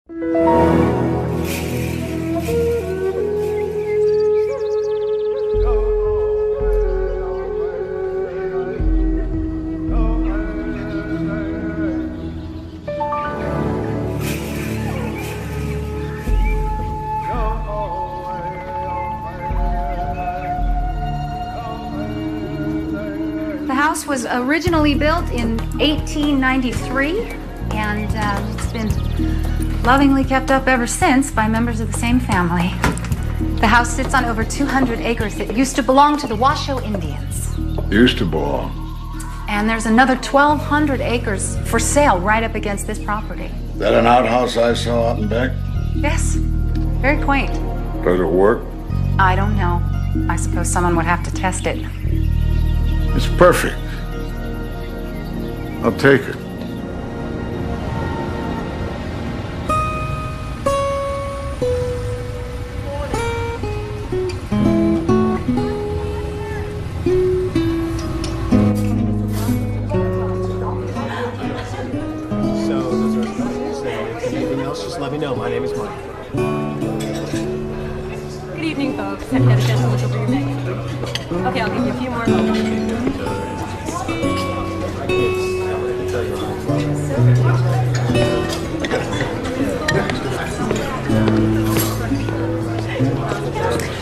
The house was originally built in 1893, and it's been lovingly kept up ever since by members of the same family. The house sits on over 200 acres that used to belong to the Washoe Indians. Used to belong. And there's another 1,200 acres for sale right up against this property. Is that an outhouse I saw out in back? Yes, very quaint. Does it work? I don't know. I suppose someone would have to test it. It's perfect. I'll take it. Anything else, just let me know. My name is Mike. Good evening, folks. Have you had a chance to look over your menu? Okay, I'll give you a few more moments.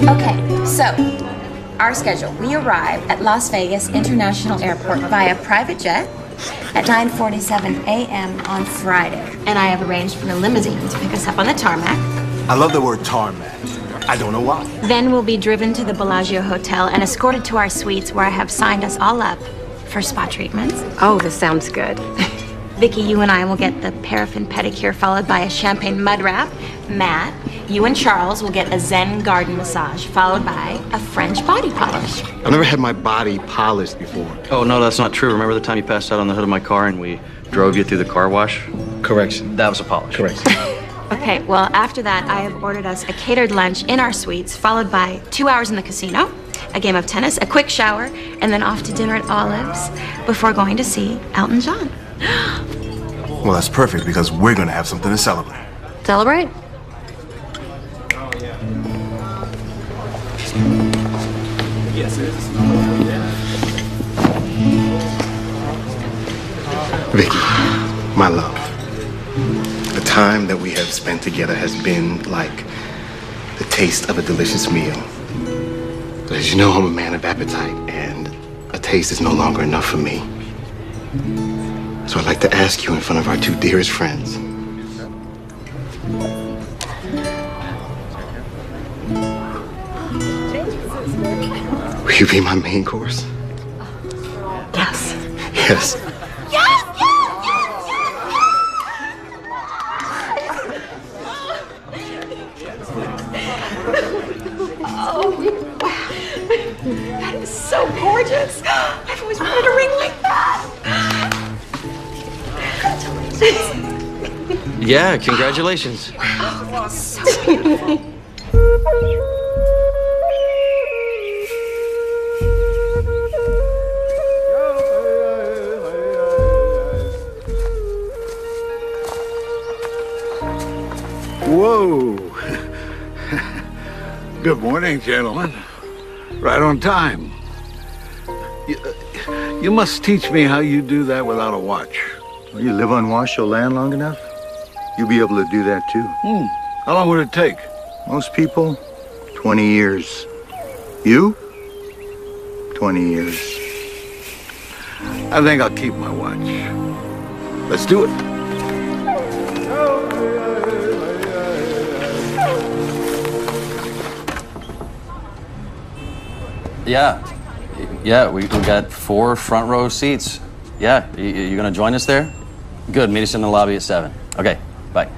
Okay, so our schedule. We arrive at Las Vegas International Airport via private jet at 9:47 a.m. on Friday. And I have arranged for a limousine to pick us up on the tarmac. I love the word tarmac. I don't know why. Then we'll be driven to the Bellagio Hotel and escorted to our suites where I have signed us all up for spa treatments. Oh, this sounds good. Vicky, you and I will get the paraffin pedicure followed by a champagne mud wrap. Matt, you and Charles will get a Zen garden massage followed by a French body polish. I've never had my body polished before. Oh, no, that's not true. Remember the time you passed out on the hood of my car and we drove you through the car wash? Correction. That was a polish. Correction. Okay, well, after that, I have ordered us a catered lunch in our suites, followed by 2 hours in the casino, a game of tennis, a quick shower, and then off to dinner at Olive's before going to see Elton John. Well, that's perfect because we're going to have something to celebrate. Celebrate? Yes, it is. Vicky, my love, the time that we have spent together has been like the taste of a delicious meal. But as you know, I'm a man of appetite, and a taste is no longer enough for me. So I'd like to ask you in front of our two dearest friends. Will you be my main course? Yes. Yes. That is so gorgeous. I've always wanted a ring like that. Yeah, congratulations. Whoa. Good morning, gentlemen. Right on time. You must teach me how you do that without a watch. Well, you live on Washoe land long enough, you'll be able to do that too. How long would it take? Most people, 20 years. You? 20 years. I think I'll keep my watch. Let's do it. Yeah, we got 4 front row seats. Yeah, you gonna join us there? Good, meet us in the lobby at 7. Okay, bye.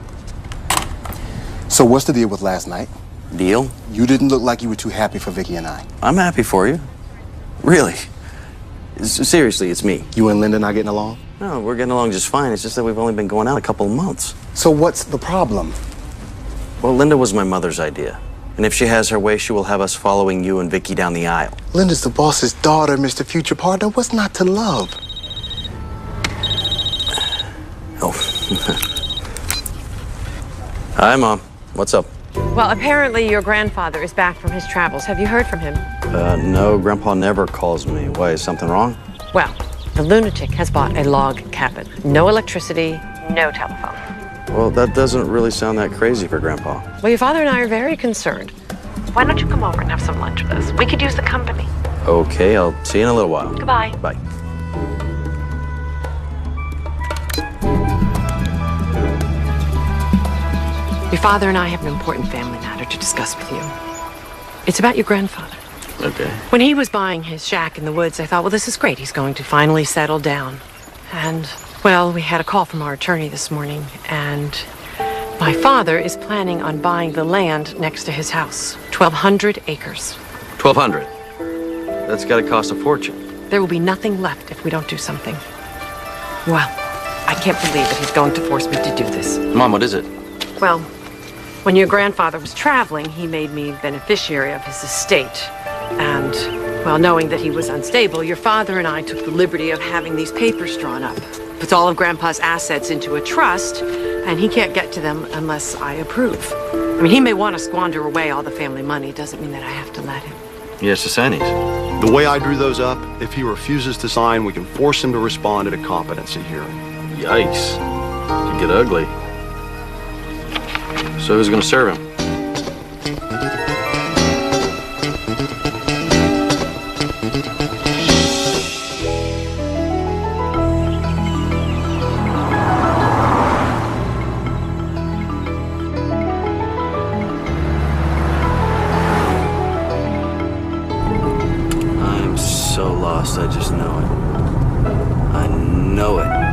So what's the deal with last night? Deal? You didn't look like you were too happy for Vicky and I. I'm happy for you. Really. Seriously, it's me. You and Linda not getting along? No, we're getting along just fine. It's just that we've only been going out a couple of months. So what's the problem? Well, Linda was my mother's idea. And if she has her way, she will have us following you and Vicky down the aisle. Linda's the boss's daughter, Mr. Future Partner. What's not to love? Oh. Hi, Mom. What's up? Well, apparently your grandfather is back from his travels. Have you heard from him? No, Grandpa never calls me. Why, is something wrong? Well, the lunatic has bought a log cabin. No electricity, no telephone. Well, that doesn't really sound that crazy for Grandpa. Well, your father and I are very concerned. Why don't you come over and have some lunch with us? We could use the company. Okay, I'll see you in a little while. Goodbye. Bye. Your father and I have an important family matter to discuss with you. It's about your grandfather. Okay. When he was buying his shack in the woods, I thought, well, this is great. He's going to finally settle down. And, well, we had a call from our attorney this morning, and my father is planning on buying the land next to his house. 1,200 acres. 1,200. That's got to cost a fortune. There will be nothing left if we don't do something. Well, I can't believe that he's going to force me to do this. Mom, what is it? Well, when your grandfather was traveling, he made me beneficiary of his estate. And, well, knowing that he was unstable, your father and I took the liberty of having these papers drawn up. Puts all of Grandpa's assets into a trust, and he can't get to them unless I approve. I mean, he may want to squander away all the family money. It doesn't mean that I have to let him. He has to sign these. The way I drew those up, if he refuses to sign, we can force him to respond at a competency hearing. Yikes. Could get ugly. So who's going to serve him? I'm so lost, I just know it. I know it.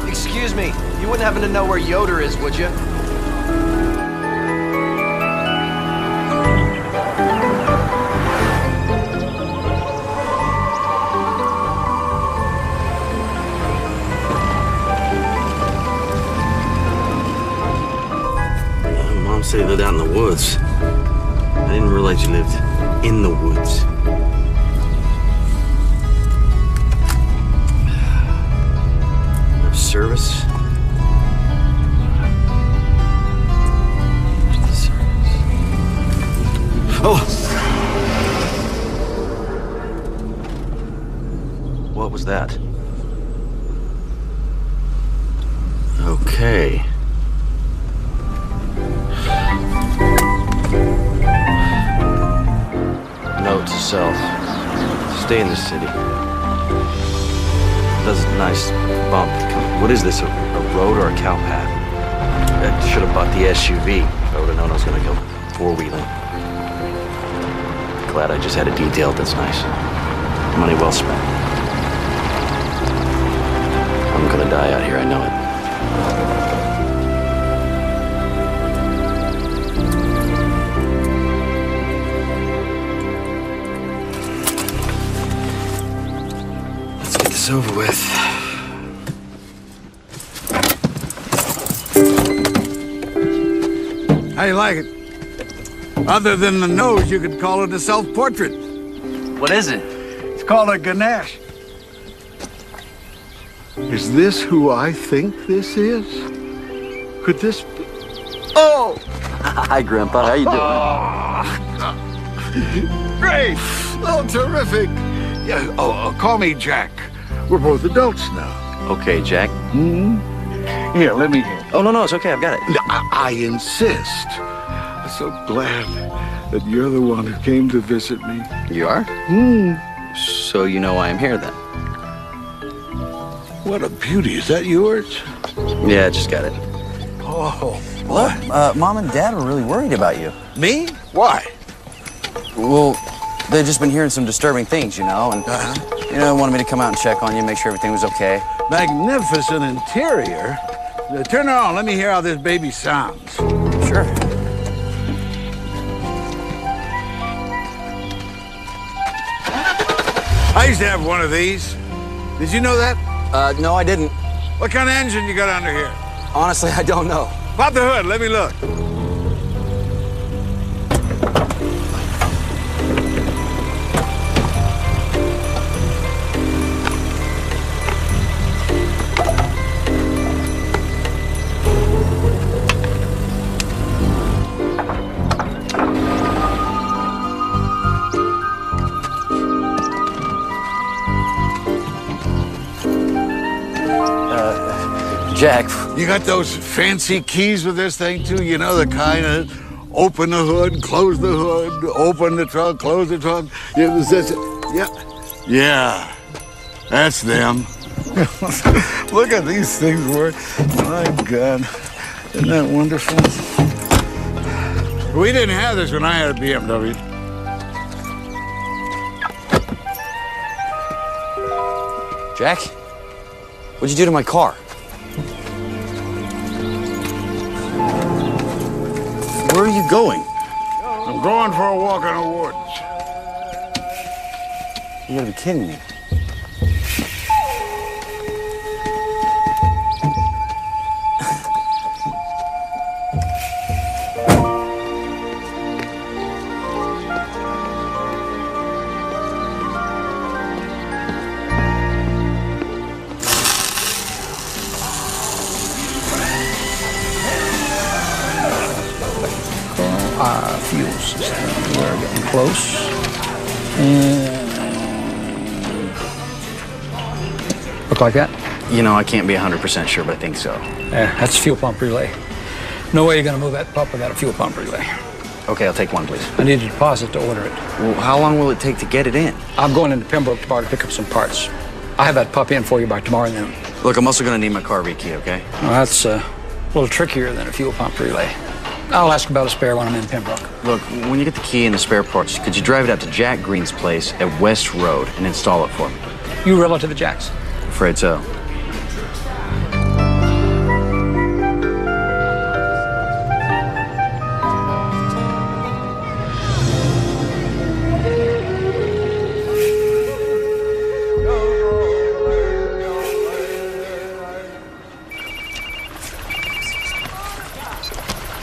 Excuse me, you wouldn't happen to know where Yoder is, would you? Mom said he lived out in the woods. I didn't realize you lived in the woods. Service. Oh! What was that? Okay. Note to self. Stay in the city. That's a nice bump. What is this, a road or a cow path? I should have bought the SUV if I would have known I was going to go four-wheeling. Glad I just had a detail that's nice. Money well spent. I'm going to die out here, I know it. Let's get this over with. How you like it? Other than the nose, you could call it a self-portrait. What is it? It's called a Ganesh. Is this who I think this is? Could this be? Oh! Hi, Grandpa. How you doing? Great! Oh, terrific! Yeah, call me Jack. We're both adults now. Okay, Jack. Here, let me... Oh, no, it's okay. I've got it. I insist. I'm so glad that you're the one who came to visit me. You are? So you know why I'm here, then? What a beauty. Is that yours? Yeah, I just got it. Oh, Look, Mom and Dad were really worried about you. me? Why? Well, they've just been hearing some disturbing things, you know, and, wanted me to come out and check on you, make sure everything was okay. Magnificent interior. Turn it on. Let me hear how this baby sounds. Sure. I used to have one of these. Did you know that? No, I didn't. What kind of engine you got under here? Honestly, I don't know. Pop the hood. Let me look. Jack. You got those fancy keys with this thing, too? You know, the kind of open the hood, close the hood, open the trunk, close the trunk. Yeah, that's them. Look at these things work. My God, isn't that wonderful? We didn't have this when I had a BMW. Jack, what'd you do to my car? Where are you going? I'm going for a walk in the woods. You gotta be kidding me. Fuel system. We're getting close. And look like that? You know, I can't be 100% sure, but I think so. Yeah, that's fuel pump relay. No way you're gonna move that pump without a fuel pump relay. Okay, I'll take one, please. I need a deposit to order it. Well, how long will it take to get it in? I'm going into Pembroke tomorrow to pick up some parts. I'll have that pup in for you by tomorrow noon. Look, I'm also gonna need my car rekey, okay? Well, that's a little trickier than a fuel pump relay. I'll ask about a spare when I'm in Pembroke. Look, when you get the key and the spare parts, could you drive it out to Jack Green's place at West Road and install it for me? You relative of Jack's? Afraid so.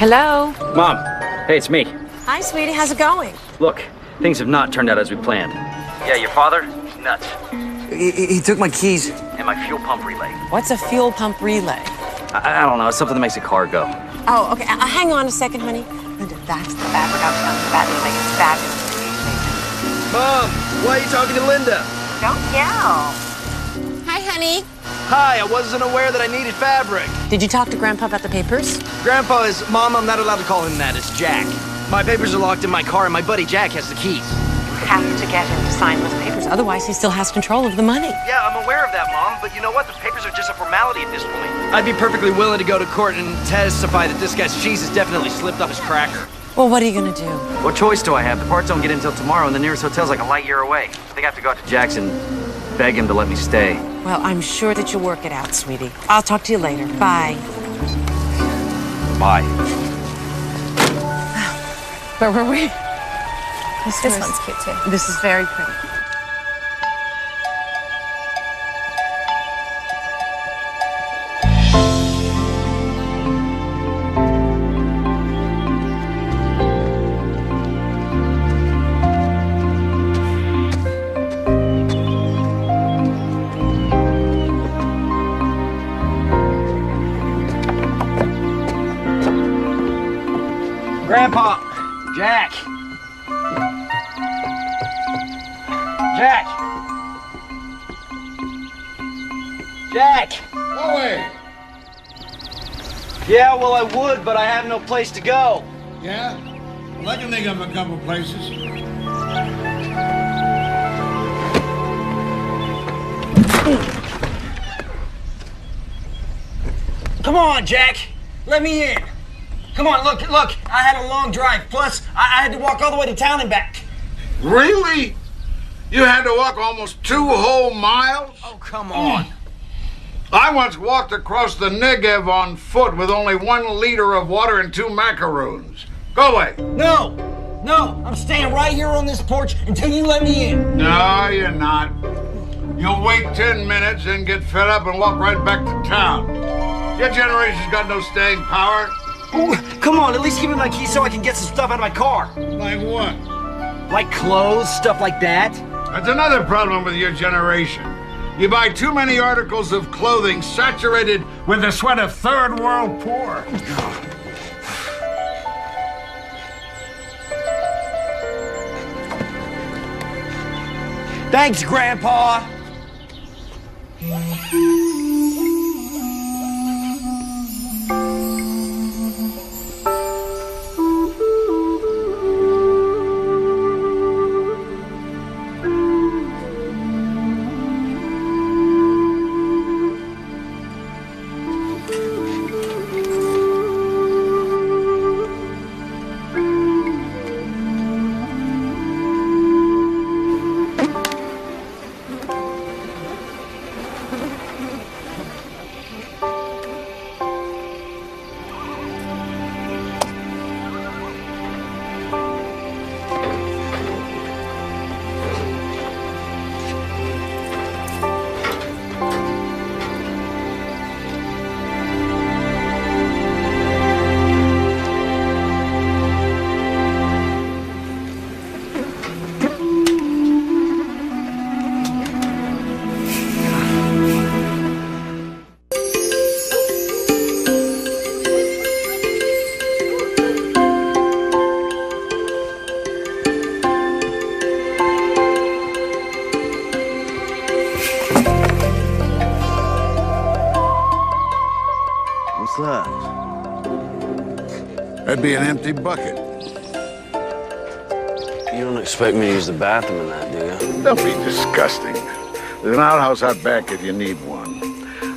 Hello? Mom, hey, it's me. Hi, sweetie. How's it going? Look, things have not turned out as we planned. Yeah, your father? Nuts. He took my keys. And my fuel pump relay. What's a fuel pump relay? I don't know, it's something that makes a car go. Oh, okay. Hang on a second, honey. Linda, that's the fabric I'm telling you about. It'll make it fabulous. Mom, why are you talking to Linda? Don't yell. Hi, honey. Hi, I wasn't aware that I needed fabric. Did you talk to Grandpa about the papers? Grandpa is... Mom, I'm not allowed to call him that. It's Jack. My papers are locked in my car, and my buddy Jack has the keys. You have to get him to sign those papers. Otherwise, he still has control of the money. Yeah, I'm aware of that, Mom, but you know what? The papers are just a formality at this point. I'd be perfectly willing to go to court and testify that this guy's cheese has definitely slipped off his cracker. Well, what are you going to do? What choice do I have? The parts don't get in until tomorrow, and the nearest hotel's like a light year away. I think I have to go out to Jack's and beg him to let me stay. Well, I'm sure that you'll work it out, sweetie. I'll talk to you later. Bye. Bye. Where were we? This one's cute, too. This is very pretty. Grandpa! Jack! Jack! Jack! Go away. Yeah, well, I would, but I have no place to go. Yeah? Well, I can think of a couple places. Come on, Jack! Let me in! Come on, look, I had a long drive. Plus, I had to walk all the way to town and back. Really? You had to walk almost 2 whole miles? Oh, come on. I once walked across the Negev on foot with only 1 liter of water and 2 macaroons. Go away. No, I'm staying right here on this porch until you let me in. No, you're not. You'll wait 10 minutes and get fed up and walk right back to town. Your generation's got no staying power. Ooh, come on, at least give me my keys so I can get some stuff out of my car. Like what? Like clothes, stuff like that. That's another problem with your generation. You buy too many articles of clothing saturated with the sweat of third world poor. Thanks, Grandpa. That'd be an empty bucket. You don't expect me to use the bathroom in that, do you? Don't be disgusting. There's an outhouse out back if you need one.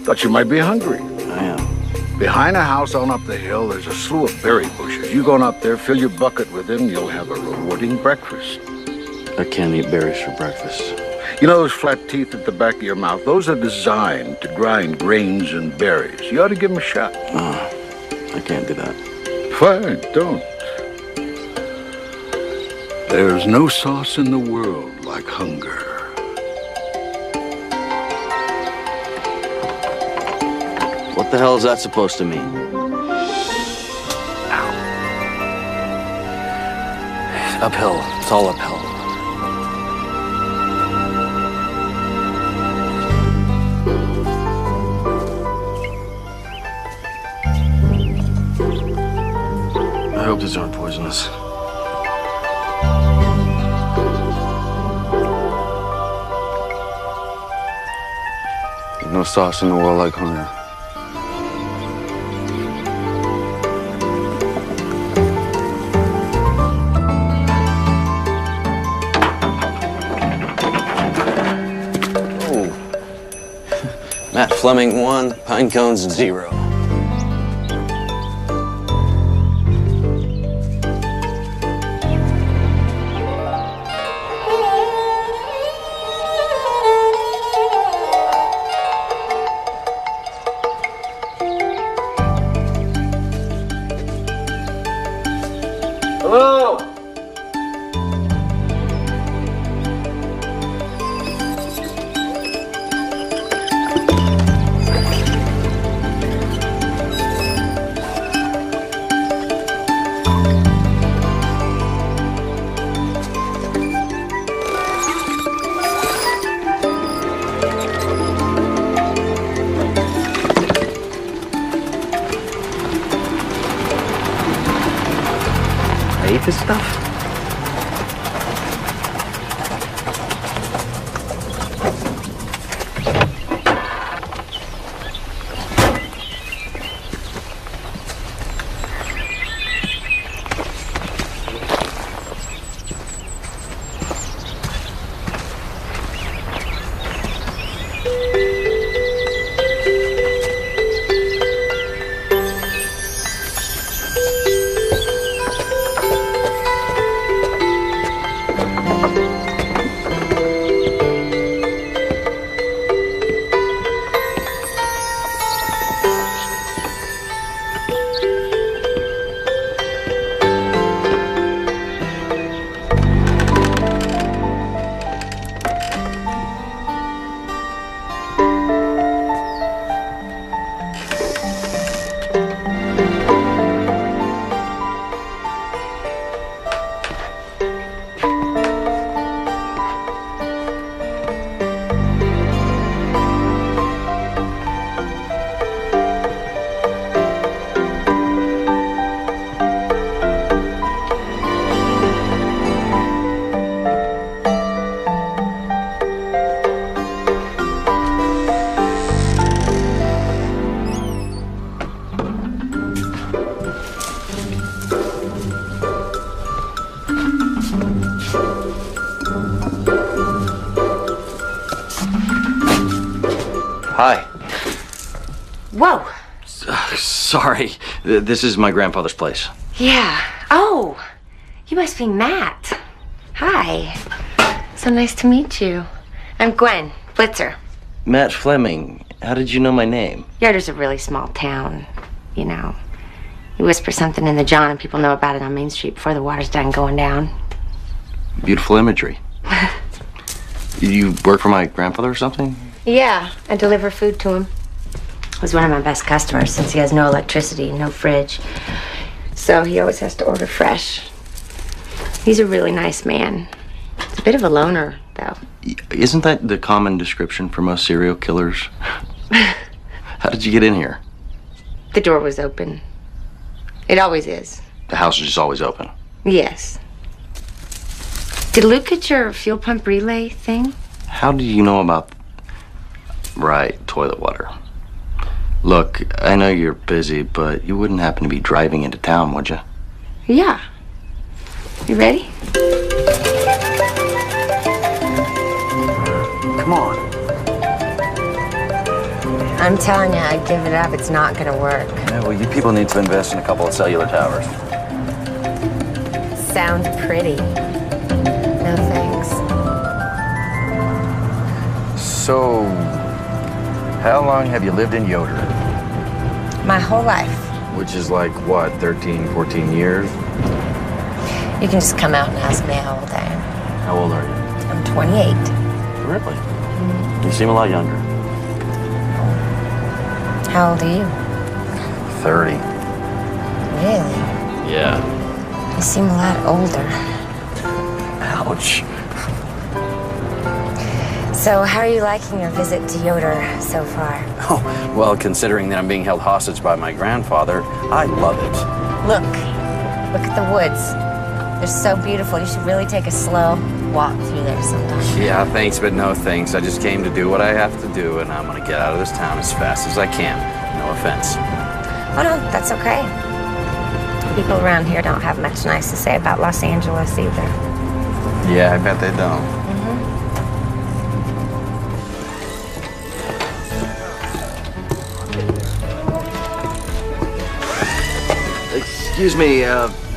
Thought you might be hungry. I am. Behind a house on up the hill, there's a slew of berry bushes. You go on up there, fill your bucket with them, you'll have a rewarding breakfast. I can't eat berries for breakfast. You know those flat teeth at the back of your mouth? Those are designed to grind grains and berries. You ought to give them a shot. I can't do that. Fine, don't. There's no sauce in the world like hunger. What the hell is that supposed to mean? Ow. Uphill. It's all uphill. I hope these aren't poisonous. No sauce in the world like hunger. Oh. Matt Fleming 1, pine cones 0. Hello? I ate this stuff? Hi. Whoa. Sorry. This is my grandfather's place. Yeah. Oh, you must be Matt. Hi. So nice to meet you. I'm Gwen Blitzer. Matt Fleming. How did you know my name? Yarder's a really small town, you know. You whisper something in the John and people know about it on Main Street before the water's done going down. Beautiful imagery. You work for my grandfather or something? Yeah, I deliver food to him. He's one of my best customers since he has no electricity, no fridge. So he always has to order fresh. He's a really nice man. He's a bit of a loner, though. Isn't that the common description for most serial killers? How did you get in here? The door was open. It always is. The house is just always open. Yes. Did Luke get your fuel pump relay thing? How do you know about... Right, toilet water. Look, I know you're busy, but you wouldn't happen to be driving into town, would you? Yeah. You ready? Come on. I'm telling you, I'd give it up. It's not gonna work. Yeah, well, you people need to invest in a couple of cellular towers. Sounds pretty. No thanks. So, how long have you lived in Yoder? My whole life. Which is like, what, 13, 14 years? You can just come out and ask me how old I am. How old are you? I'm 28. Really? You seem a lot younger. How old are you? 30. Really? Yeah. You seem a lot older. Ouch. So, how are you liking your visit to Yoder so far? Oh, well, considering that I'm being held hostage by my grandfather, I love it. Look at the woods. They're so beautiful. You should really take a slow walk through there sometime. Yeah, thanks, but no thanks. I just came to do what I have to do, and I'm gonna get out of this town as fast as I can. No offense. Oh, no, that's okay. People around here don't have much nice to say about Los Angeles either. Yeah, I bet they don't. Excuse me,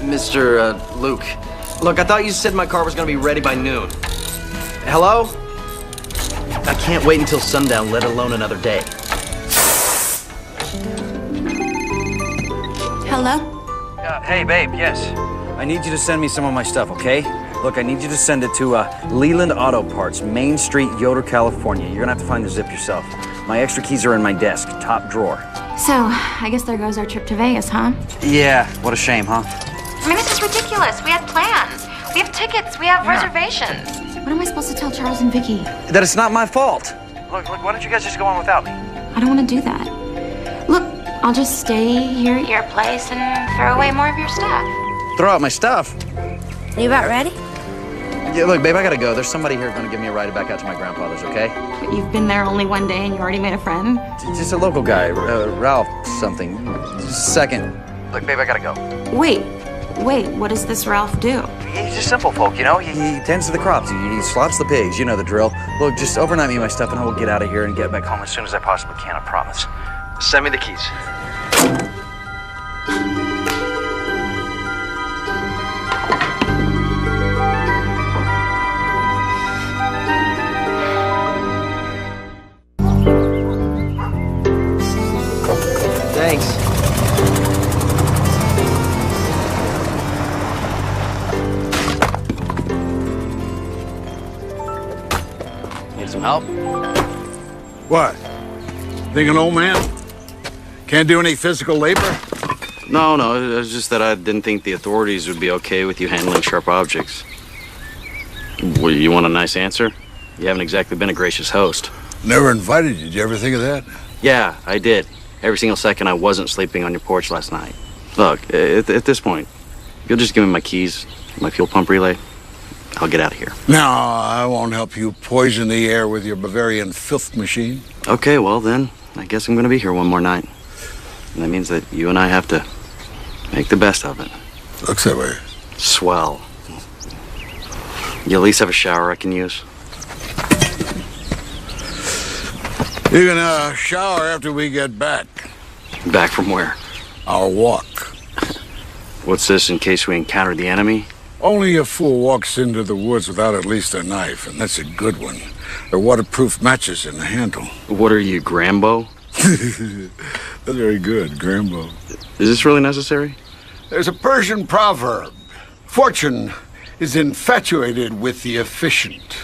Mr. Luke. Look, I thought you said my car was gonna be ready by noon. Hello? I can't wait until sundown, let alone another day. Hello? Hey, babe, yes. I need you to send me some of my stuff, okay? Look, I need you to send it to Leland Auto Parts, Main Street, Yoder, California. You're gonna have to find the zip yourself. My extra keys are in my desk, top drawer. So, I guess there goes our trip to Vegas, huh? Yeah, what a shame, huh? I mean, this is ridiculous. We had plans. We have tickets. We have reservations. What am I supposed to tell Charles and Vicky? That it's not my fault. Look, why don't you guys just go on without me? I don't want to do that. Look, I'll just stay here at your place and throw away more of your stuff. Throw out my stuff? You about ready? Yeah, look, babe, I gotta go. There's somebody here gonna give me a ride back out to my grandfather's, okay? But you've been there only one day and you already made a friend? Just a local guy, Ralph something. Just a second. Look, babe, I gotta go. Wait, what does this Ralph do? He's just simple folk, you know? He tends to the crops, he slaughters the pigs, you know the drill. Look, just overnight me my stuff and I will get out of here and get back home as soon as I possibly can, I promise. Send me the keys. Thanks. Need some help? What? Think an old man? Can't do any physical labor? No, it was just that I didn't think the authorities would be okay with you handling sharp objects. Well, you want a nice answer? You haven't exactly been a gracious host. Never invited you. Did you ever think of that? Yeah, I did. Every single second I wasn't sleeping on your porch last night. Look, at this point, you'll just give me my keys, my fuel pump relay. I'll get out of here. No, I won't help you poison the air with your Bavarian filth machine. Okay, well then, I guess I'm gonna be here one more night. And that means that you and I have to make the best of it. Looks that way. Swell. You at least have a shower I can use? You can shower after we get back. Back from where? Our walk. What's this, in case we encounter the enemy? Only a fool walks into the woods without at least a knife, and that's a good one. There are waterproof matches in the handle. What are you, Grambo? That's very good, Grambo. Is this really necessary? There's a Persian proverb. Fortune is infatuated with the efficient.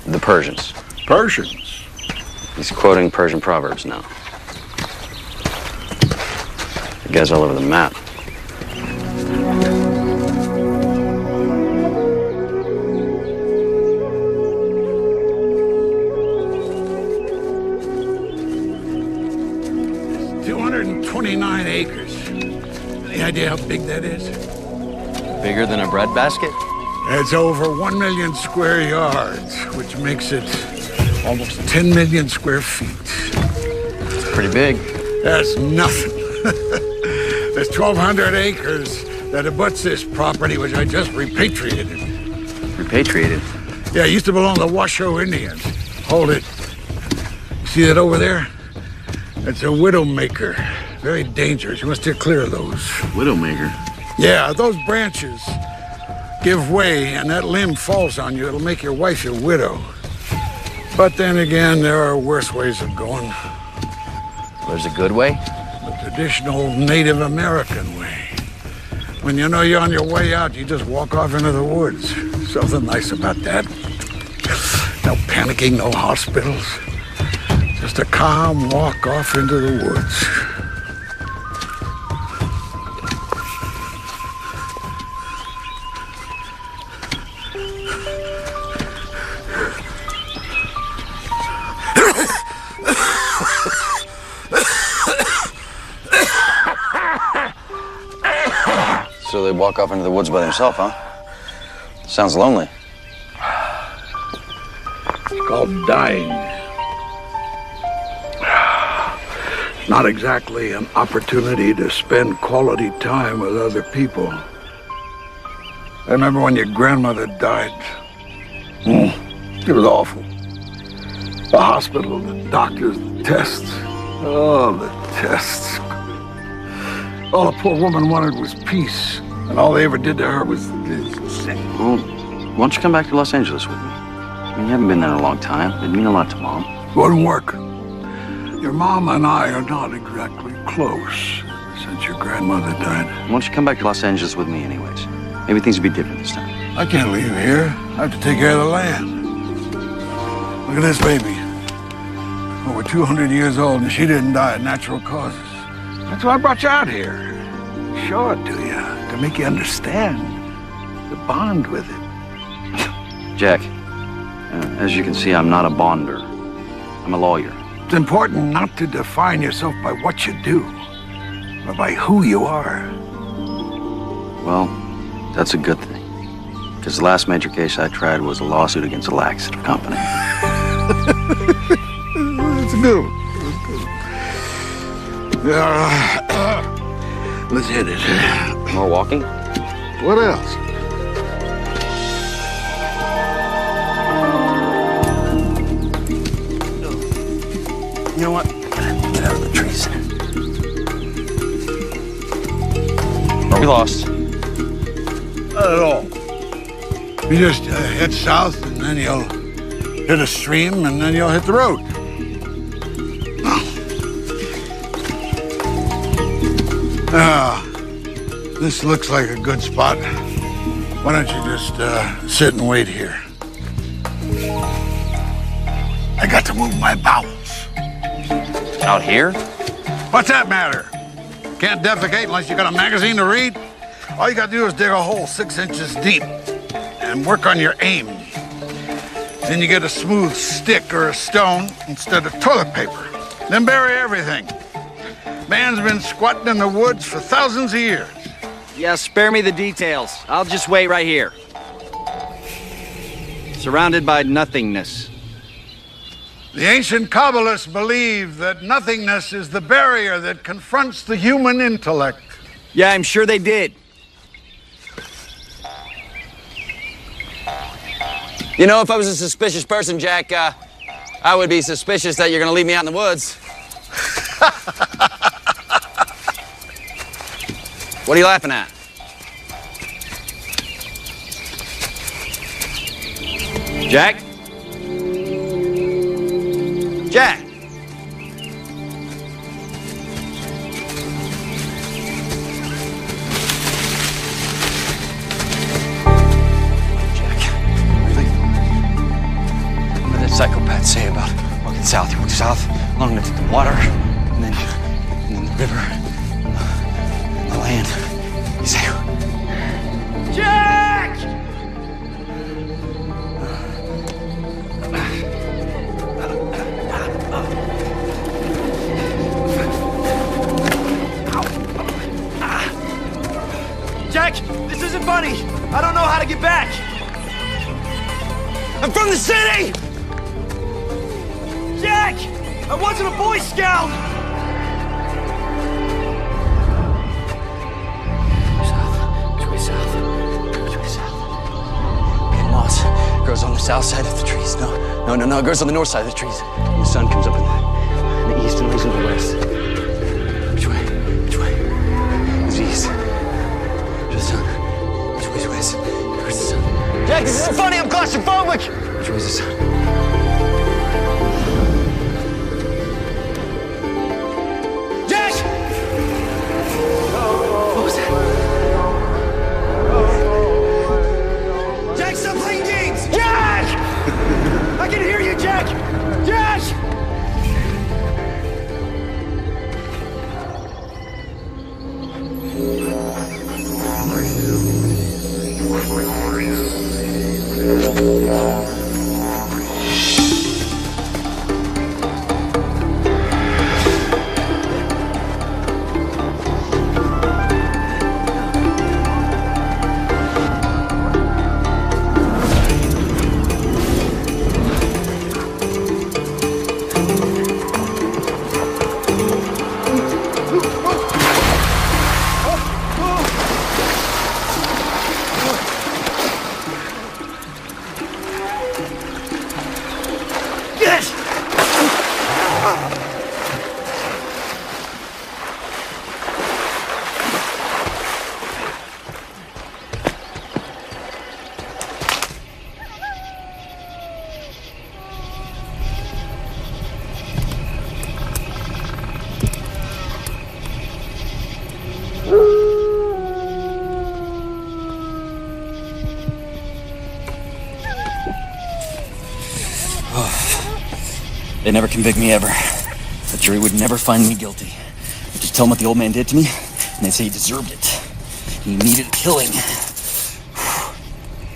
The Persians. Persians? He's quoting Persian proverbs now. The guy's all over the map. $229 acres. Any idea how big that is? Bigger than a breadbasket? It's over 1 million square yards, which makes it almost 10 million square feet. It's pretty big. That's nothing. There's 1,200 acres that abuts this property, which I just repatriated. Repatriated? Yeah, it used to belong to the Washoe Indians. Hold it. See that over there? That's a widowmaker. Very dangerous. You must steer clear of those. Widowmaker? Yeah, those branches give way and that limb falls on you. It'll make your wife your widow. But then again, there are worse ways of going. There's a good way? The traditional Native American way. When you know you're on your way out, you just walk off into the woods. Something nice about that. No panicking, no hospitals. Just a calm walk off into the woods. So they walk off into the woods by themselves, huh? Sounds lonely. It's called dying. Not exactly an opportunity to spend quality time with other people. I remember when your grandmother died. It was awful. The hospital, the doctors, the tests. Oh, the tests. All the poor woman wanted was peace, and all they ever did to her was sick. Well, why don't you come back to Los Angeles with me? I mean, you haven't been there in a long time. It'd mean a lot to Mom. Wouldn't work. Your mom and I are not exactly close since your grandmother died. Why don't you come back to Los Angeles with me anyways? Maybe things will be different this time. I can't leave here. I have to take care of the land. Look at this baby. Over 200 years old, and she didn't die of natural causes. That's why I brought you out here. Show it to you, to make you understand. To bond with it. Jack, as you can see, I'm not a bonder. I'm a lawyer. It's important not to define yourself by what you do, but by who you are. Well, that's a good thing. Because the last major case I tried was a lawsuit against a laxative company. It's good. Let's hit it. More walking? What else? You know what? Get out of the trees. Are we lost? Not at all. You just head south, and then you'll hit a stream, and then you'll hit the road. This looks like a good spot. Why don't you just sit and wait here? I got to move my bowels. Out here? What's that matter? Can't defecate unless you got a magazine to read? All you got to do is dig a hole 6 inches deep and work on your aim. Then you get a smooth stick or a stone instead of toilet paper. Then bury everything. Man's been squatting in the woods for thousands of years. Yeah, spare me the details. I'll just wait right here. Surrounded by nothingness. The ancient Kabbalists believe that nothingness is the barrier that confronts the human intellect. Yeah, I'm sure they did. You know, if I was a suspicious person, Jack, I would be suspicious that you're gonna leave me out in the woods. What are you laughing at? Jack? Jack! What did that psychopath say about walking south? You walk south, long enough to the water, and then the river, and the land. You say, Jack! Jack, this isn't funny. I don't know how to get back. I'm from the city! Jack! I wasn't a Boy Scout! grows on the south side of the trees. No, it grows on the north side of the trees. And the sun comes up in the east and lays in the west. Which way? Which way? It's east. To the sun. Which way's west? Where's the sun? Jack, this isn't funny. I'm claustrophobic. Which way's the sun? Jack! What was that? Jack, stop playing games! Jack! I can hear you, Jack! Jack! They never convict me ever. The jury would never find me guilty. I'd just tell them what the old man did to me, and they'd say he deserved it. He needed a killing.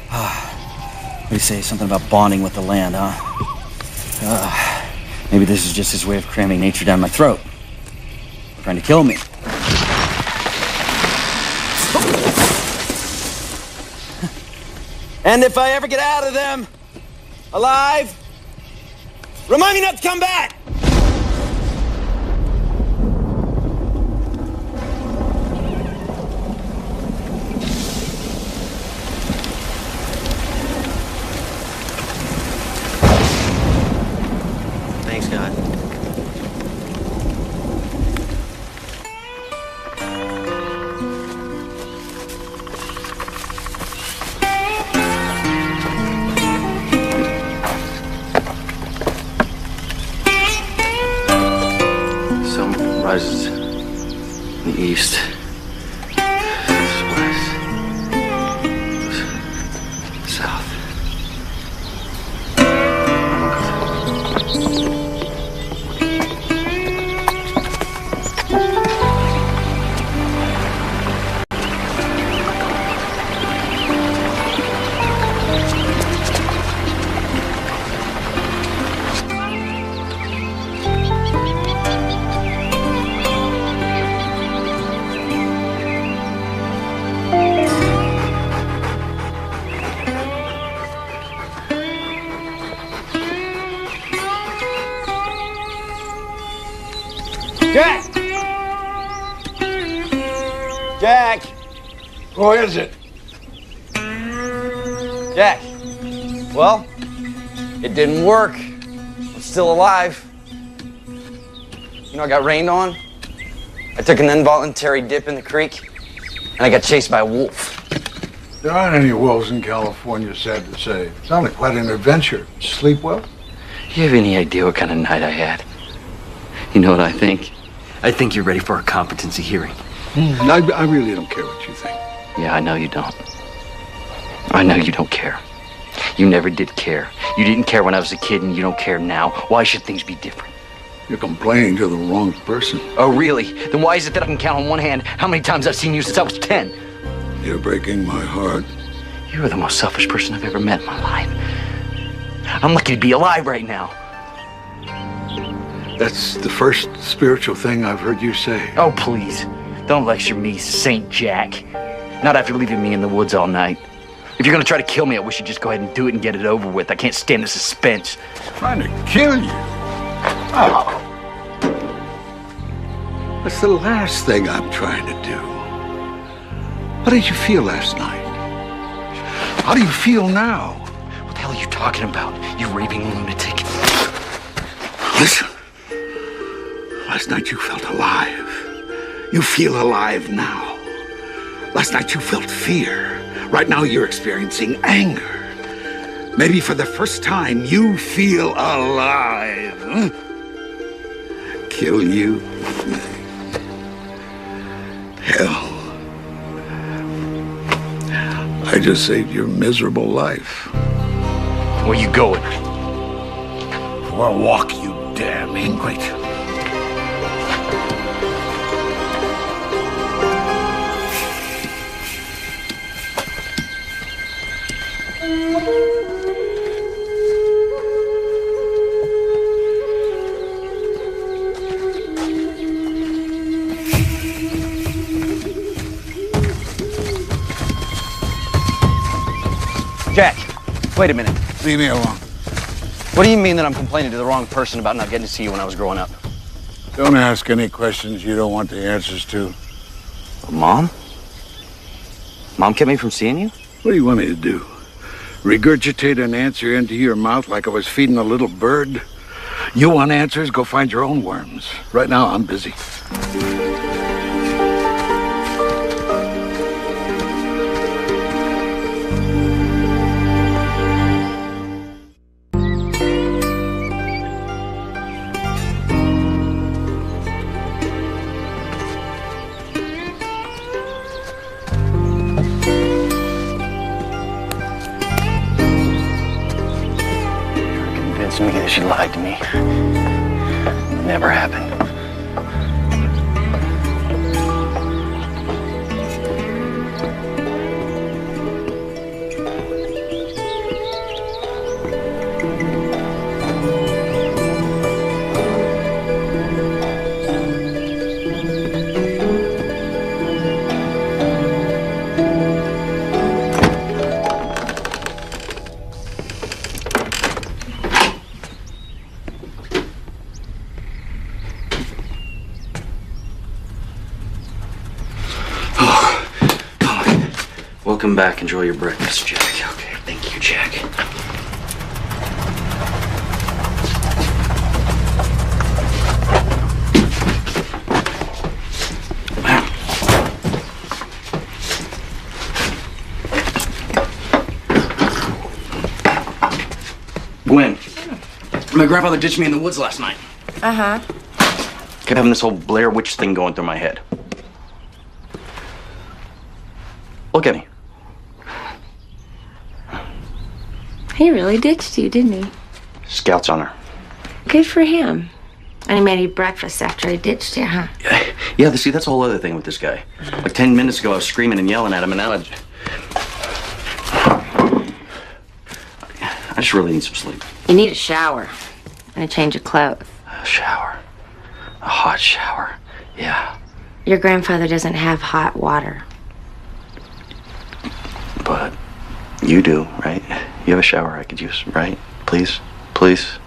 What do you say? Something about bonding with the land, huh? Maybe this is just his way of cramming nature down my throat. Trying to kill me. And if I ever get out of them alive, remind me not to come back! Thanks, God. Rises in the east, west, south. Jack! Jack! Who is it? Jack. Well, it didn't work. I'm still alive. You know, I got rained on. I took an involuntary dip in the creek, and I got chased by a wolf. There aren't any wolves in California, sad to say. Sounded quite an adventure. Sleep well? You have any idea what kind of night I had? You know what I think? I think you're ready for a competency hearing. I really don't care what you think. Yeah, I know you don't. I know you don't care. You never did care. You didn't care when I was a kid, and you don't care now. Why should things be different? You're complaining to the wrong person. Oh, really? Then why is it that I can count on one hand how many times I've seen you since I was 10? You're breaking my heart. You are the most selfish person I've ever met in my life. I'm lucky to be alive right now. That's the first spiritual thing I've heard you say. Oh, please. Don't lecture me, Saint Jack. Not after leaving me in the woods all night. If you're gonna try to kill me, I wish you'd just go ahead and do it and get it over with. I can't stand the suspense. Trying to kill you? Oh. That's the last thing I'm trying to do. How did you feel last night? How do you feel now? What the hell are you talking about, you raving lunatic? Listen. Last night you felt alive. You feel alive now. Last night you felt fear. Right now you're experiencing anger. Maybe for the first time you feel alive. Huh? Kill you? Hell. I just saved your miserable life. Where you going? For a walk, you damn ingrate. Jack, wait a minute. Leave me alone. What do you mean that I'm complaining to the wrong person about not getting to see you when I was growing up? Don't ask any questions you don't want the answers to. Mom? Mom kept me from seeing you? What do you want me to do? Regurgitate an answer into your mouth like I was feeding a little bird? You want answers? Go find your own worms. Right now, I'm busy. Me that she lied to me. Never happened. Welcome back. Enjoy your breakfast, Jack. Okay, thank you, Jack. Gwen, my grandfather ditched me in the woods last night. Uh-huh. Kept having this whole Blair Witch thing going through my head. Look at me. He really ditched you, didn't he? Scouts on her. Good for him. And he made you breakfast after he ditched you, huh? Yeah, see, that's a whole other thing with this guy. Like 10 minutes ago, I was screaming and yelling at him, and now I just really need some sleep. You need a shower and a change of clothes. A shower. A hot shower. Yeah. Your grandfather doesn't have hot water. But you do, right? You have a shower I could use, right? Please? Please?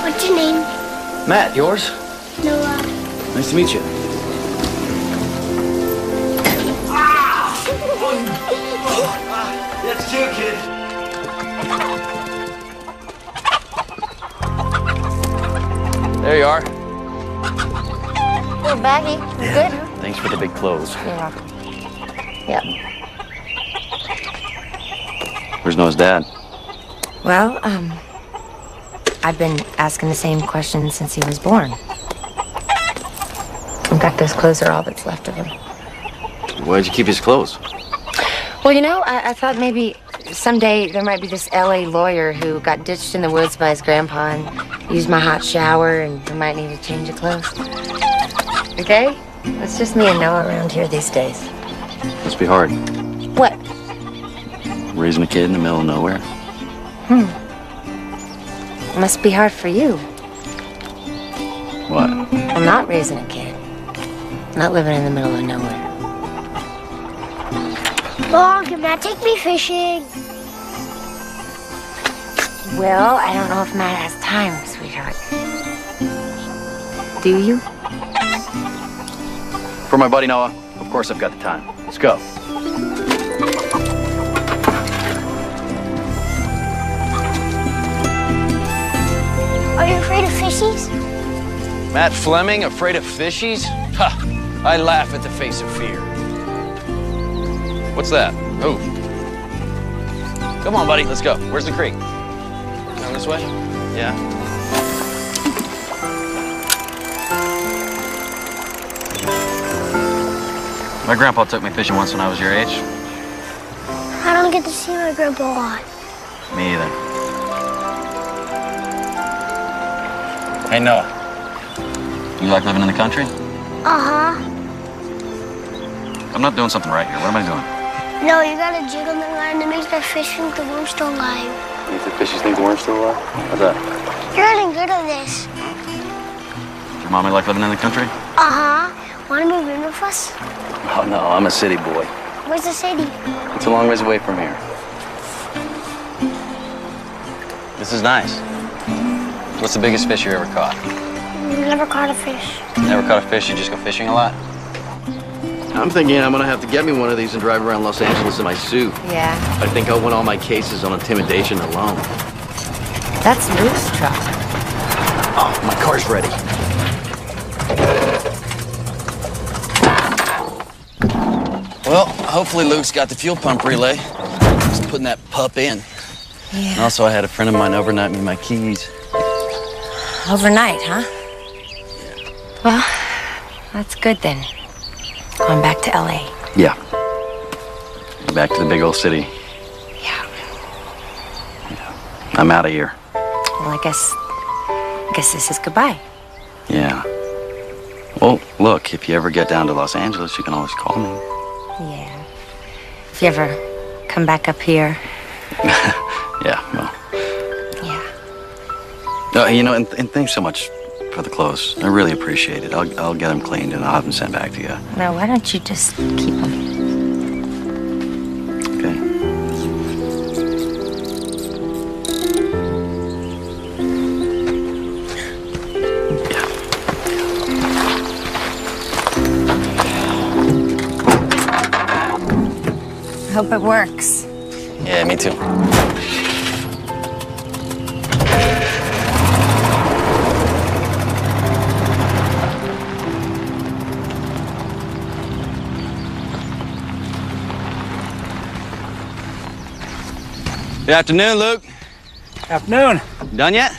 What's your name? Matt, yours? Noah. Nice to meet you. That's two, kid. There you are. Little baggy. Good. Thanks for the big clothes. You're welcome. Yep. Where's Noah's dad? Well, I've been asking the same question since he was born. In fact, those clothes are all that's left of him. Why'd you keep his clothes? Well, you know, I thought maybe someday there might be this LA lawyer who got ditched in the woods by his grandpa and used my hot shower, and he might need a change of clothes. Okay? It's just me and Noah around here these days. Must be hard. What? Raising a kid in the middle of nowhere. Must be hard for you. What? Well, not raising a kid. Not living in the middle of nowhere. Mom, can Matt take me fishing? Well, I don't know if Matt has time, sweetheart. Do you? For my buddy Noah, of course I've got the time. Let's go. Are you afraid of fishies? Matt Fleming, afraid of fishies? Ha! I laugh at the face of fear. What's that? Oh. Come on, buddy, let's go. Where's the creek? Down this way? Yeah. My grandpa took me fishing once when I was your age. I don't get to see my grandpa a lot. Me either. Hey, Noah. You like living in the country? Uh-huh. I'm not doing something right here. What am I doing? No, you gotta jiggle the line to make that fish think the worm's still alive. Make the fishies think the worm's still alive? How's that? You're getting good at this. Does your mommy like living in the country? Uh-huh. Wanna move in with us? Oh, no, I'm a city boy. Where's the city? It's a long ways away from here. This is nice. What's the biggest fish you ever caught? Never caught a fish. Never caught a fish? You just go fishing a lot? I'm thinking I'm gonna have to get me one of these and drive around Los Angeles in my suit. Yeah. I think I'll win all my cases on intimidation alone. That's Luke's truck. Oh, my car's ready. Well, hopefully Luke's got the fuel pump relay. Just putting that pup in. Yeah. And also, I had a friend of mine overnight me my keys. Overnight, huh? Well, that's good then. Going back to LA. Yeah. Back to the big old city. Yeah. I'm out of here. Well, I guess this is goodbye. Yeah. Well, look, if you ever get down to Los Angeles, you can always call me. Yeah. If you ever come back up here. Yeah, well. Yeah. Oh, you know, and thanks so much for the clothes. I really appreciate it. I'll get them cleaned and I'll have them sent back to you. Now, why don't you just keep them? Okay. I hope it works. Yeah, me too. Good afternoon, Luke. Afternoon. Done yet?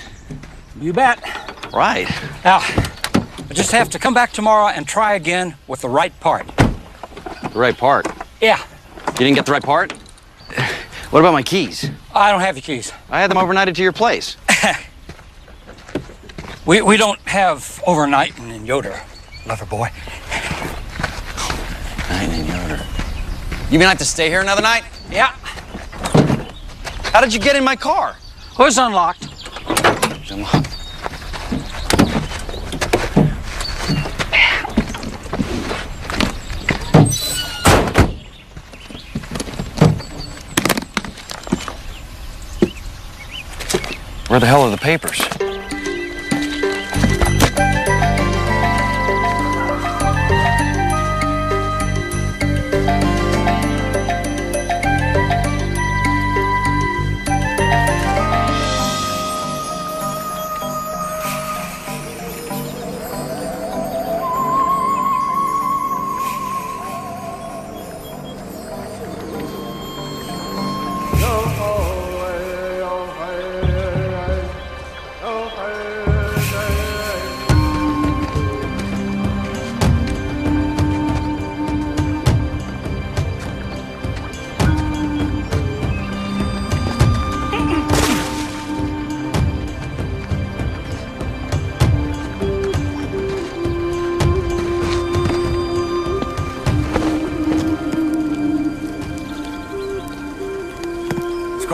You bet. Right. Now, I just have to come back tomorrow and try again with the right part. The right part? Yeah. You didn't get the right part? What about my keys? I don't have your keys. I had them overnighted to your place. We don't have overnighting in Yoder, lover boy. Night in Yoder. You mean I have to stay here another night? Yeah. How did you get in my car? It was unlocked. It was unlocked. Where the hell are the papers?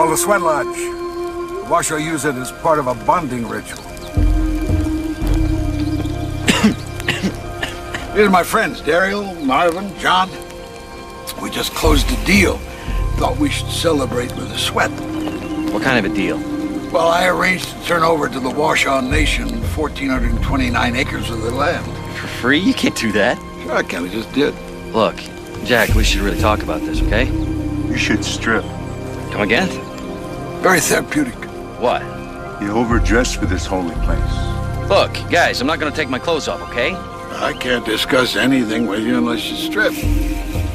called the Sweat Lodge. The Washoe use it as part of a bonding ritual. These are my friends, Daryl, Marvin, John. We just closed a deal. Thought we should celebrate with a sweat. What kind of a deal? Well, I arranged to turn over to the Washoe Nation 1,429 acres of their land. For free? You can't do that. Sure I can, I just did. Look, Jack, we should really talk about this, okay? You should strip. Come again? Very therapeutic. What? You're overdressed for this holy place. Look, guys, I'm not gonna take my clothes off, okay? I can't discuss anything with you unless you strip.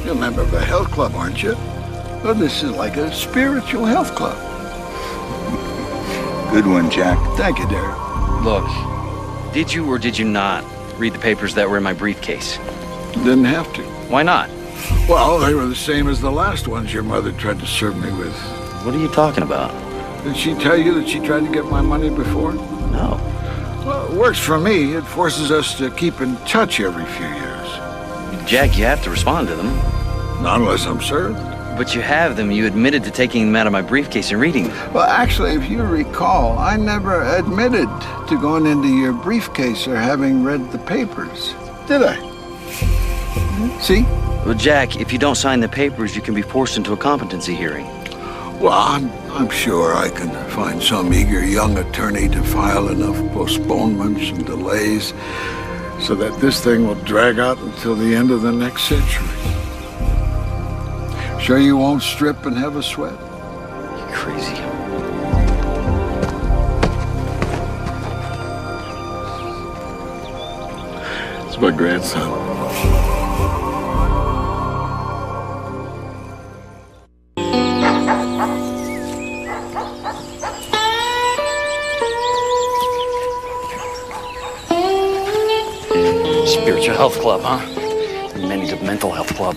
You're a member of a health club, aren't you? Well, this is like a spiritual health club. Good one, Jack. Thank you, Daryl. Look, did you or did you not read the papers that were in my briefcase? Didn't have to. Why not? Well, they were the same as the last ones your mother tried to serve me with. What are you talking about? Did she tell you that she tried to get my money before? No. Well, it works for me. It forces us to keep in touch every few years. Jack, you have to respond to them. Not unless I'm served. But you have them. You admitted to taking them out of my briefcase and reading them. Well, actually, if you recall, I never admitted to going into your briefcase or having read the papers, did I? See? Well, Jack, if you don't sign the papers, you can be forced into a competency hearing. Well, I'm sure I can find some eager young attorney to file enough postponements and delays so that this thing will drag out until the end of the next century. Sure you won't strip and have a sweat? You crazy. It's my grandson. Spiritual health club, huh? Many to mental health club.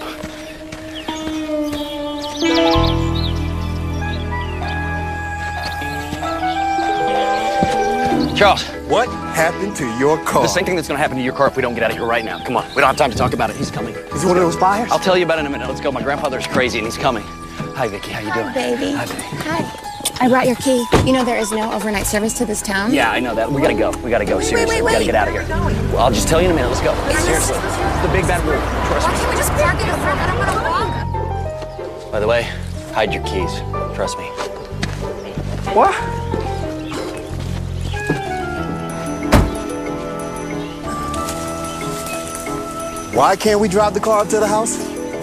Charles. What happened to your car? The same thing that's gonna happen to your car if we don't get out of here right now. Come on, we don't have time to talk about it. He's coming. Is he one of those buyers? I'll tell you about it in a minute. Let's go. My grandfather's crazy and he's coming. Hi, Vicky. How you doing? Baby. Hi, baby. Hi. I brought your key. You know there is no overnight service to this town? Yeah, I know that. We gotta go. We gotta go. Seriously, we gotta get out of here. Well, I'll just tell you in a minute. Let's go. Seriously. It's the big bad rule. Trust me. Why can't we just park in front? I don't want to walk. By the way, hide your keys. Trust me. What? Why can't we drive the car up to the house?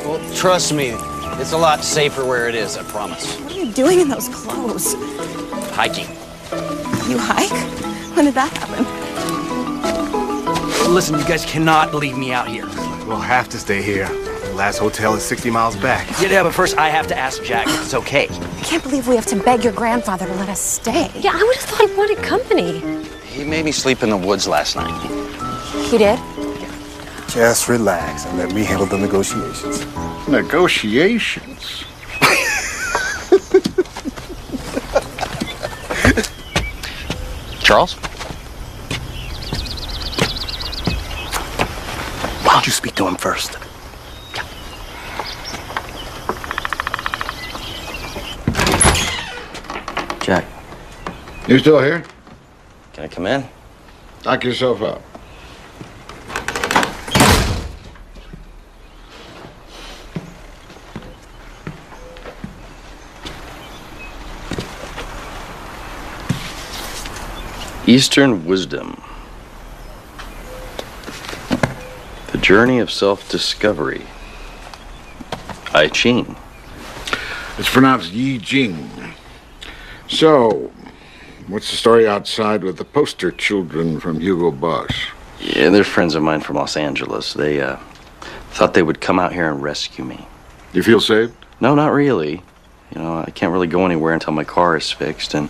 Well, trust me. It's a lot safer where it is, I promise. What are you doing in those clothes? Hiking. You hike? When did that happen? Listen, you guys cannot leave me out here. We'll have to stay here. The last hotel is 60 miles back. Yeah, but first I have to ask Jack if it's okay. I can't believe we have to beg your grandfather to let us stay. Yeah, I would have thought he wanted company. He made me sleep in the woods last night. He did? Just relax and let me handle the negotiations. Negotiations? Charles? Why don't you speak to him first? Jack, You still here? can I come in? Knock yourself out. Eastern Wisdom. The Journey of Self-Discovery. I Ching. It's pronounced Yi Jing. So, what's the story outside with the poster children from Hugo Boss? Yeah, they're friends of mine from Los Angeles. They thought they would come out here and rescue me. You feel saved? No, not really. You know, I can't really go anywhere until my car is fixed, and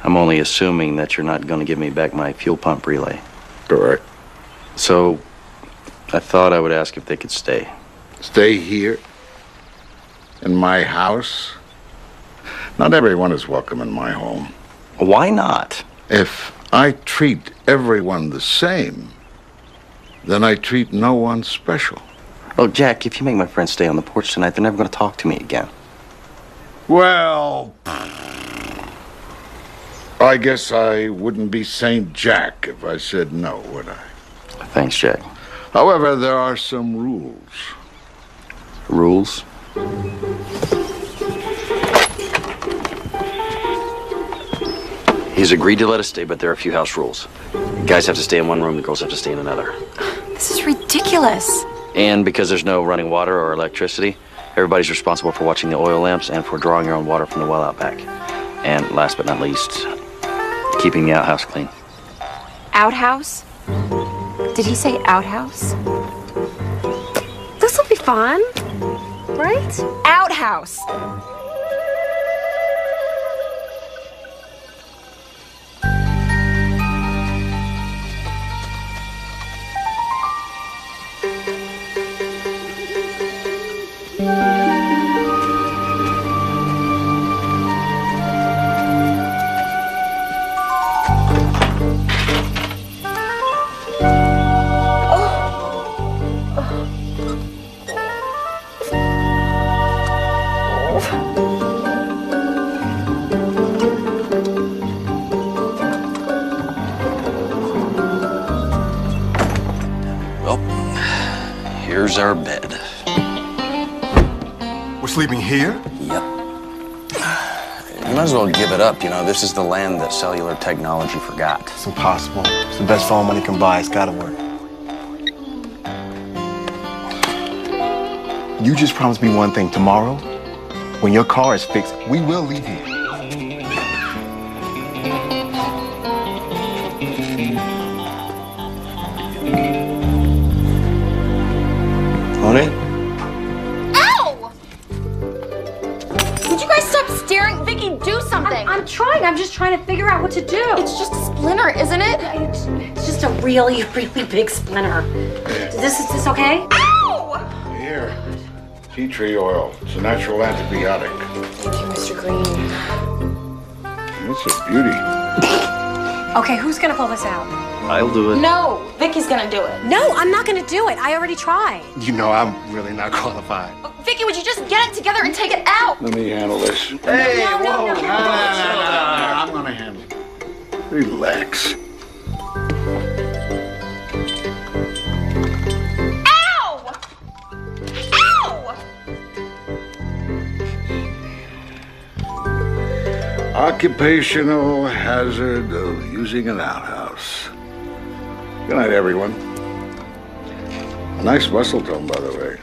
I'm only assuming that you're not going to give me back my fuel pump relay. Correct. So, I thought I would ask if they could stay. Stay here? In my house? Not everyone is welcome in my home. Why not? If I treat everyone the same, then I treat no one special. Oh, Jack, if you make my friends stay on the porch tonight, they're never going to talk to me again. Well, I guess I wouldn't be St. Jack if I said no, would I? Thanks, Jack. However, there are some rules. Rules? He's agreed to let us stay, but there are a few house rules. Guys have to stay in one room, the girls have to stay in another. This is ridiculous. And because there's no running water or electricity, everybody's responsible for watching the oil lamps and for drawing your own water from the well out back. And last but not least, keeping the outhouse clean. Outhouse? Did he say outhouse? This'll be fun, right? Outhouse. Here's our bed. We're sleeping here? Yep. You might as well give it up, you know. This is the land that cellular technology forgot. It's impossible. It's the best phone money can buy. It's gotta work. You just promised me one thing. Tomorrow, when your car is fixed, we will leave here. On it? Ow! Would you guys stop staring? Vicky, do something. I'm trying. I'm just trying to figure out what to do. It's just a splinter, isn't it? It's just a really, really big splinter. Is this okay? Ow! Here, tea tree oil. It's a natural antibiotic. Thank you, Mr. Green. It's a beauty. Okay, who's gonna pull this out? I'll do it. No, Vicky's gonna do it. No, I'm not gonna do it. I already tried. You know I'm really not qualified. Vicky, would you just get it together and take it out? Let me handle this. Hey, No. I'm gonna handle it. Relax. Ow! Ow! Occupational hazard of using an outhouse. Good night, everyone. A nice muscle tone, by the way.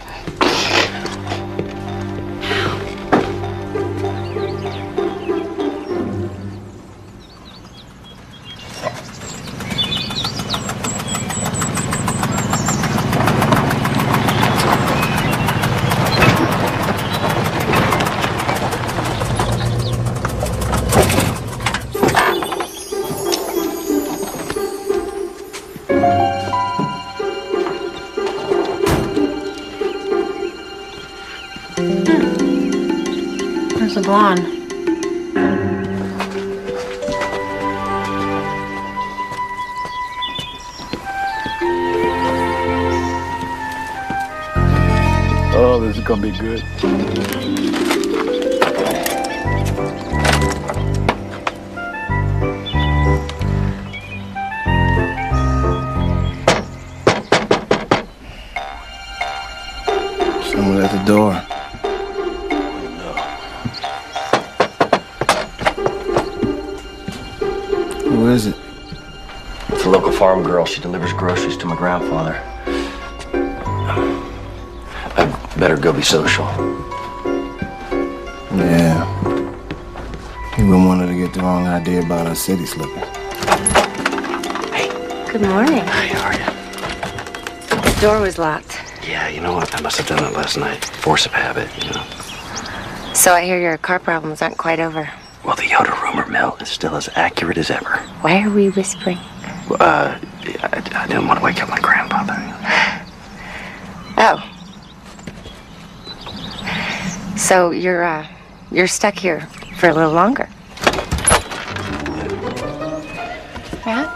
Where's the blonde? Oh, this is gonna be good. Someone at the door. Who is it? It's a local farm girl. She delivers groceries to my grandfather. I better go be social. Yeah. You wouldn't want her to get the wrong idea about our city slipping. Good morning. Hey, how are you? The door was locked. Yeah, you know what? I must have done it last night. Force of habit, you know. So I hear your car problems aren't quite over. Well, the Yoda rumor mill is still as accurate as ever. Why are we whispering? I didn't want to wake up my grandfather. Oh. So you're stuck here for a little longer. Matt?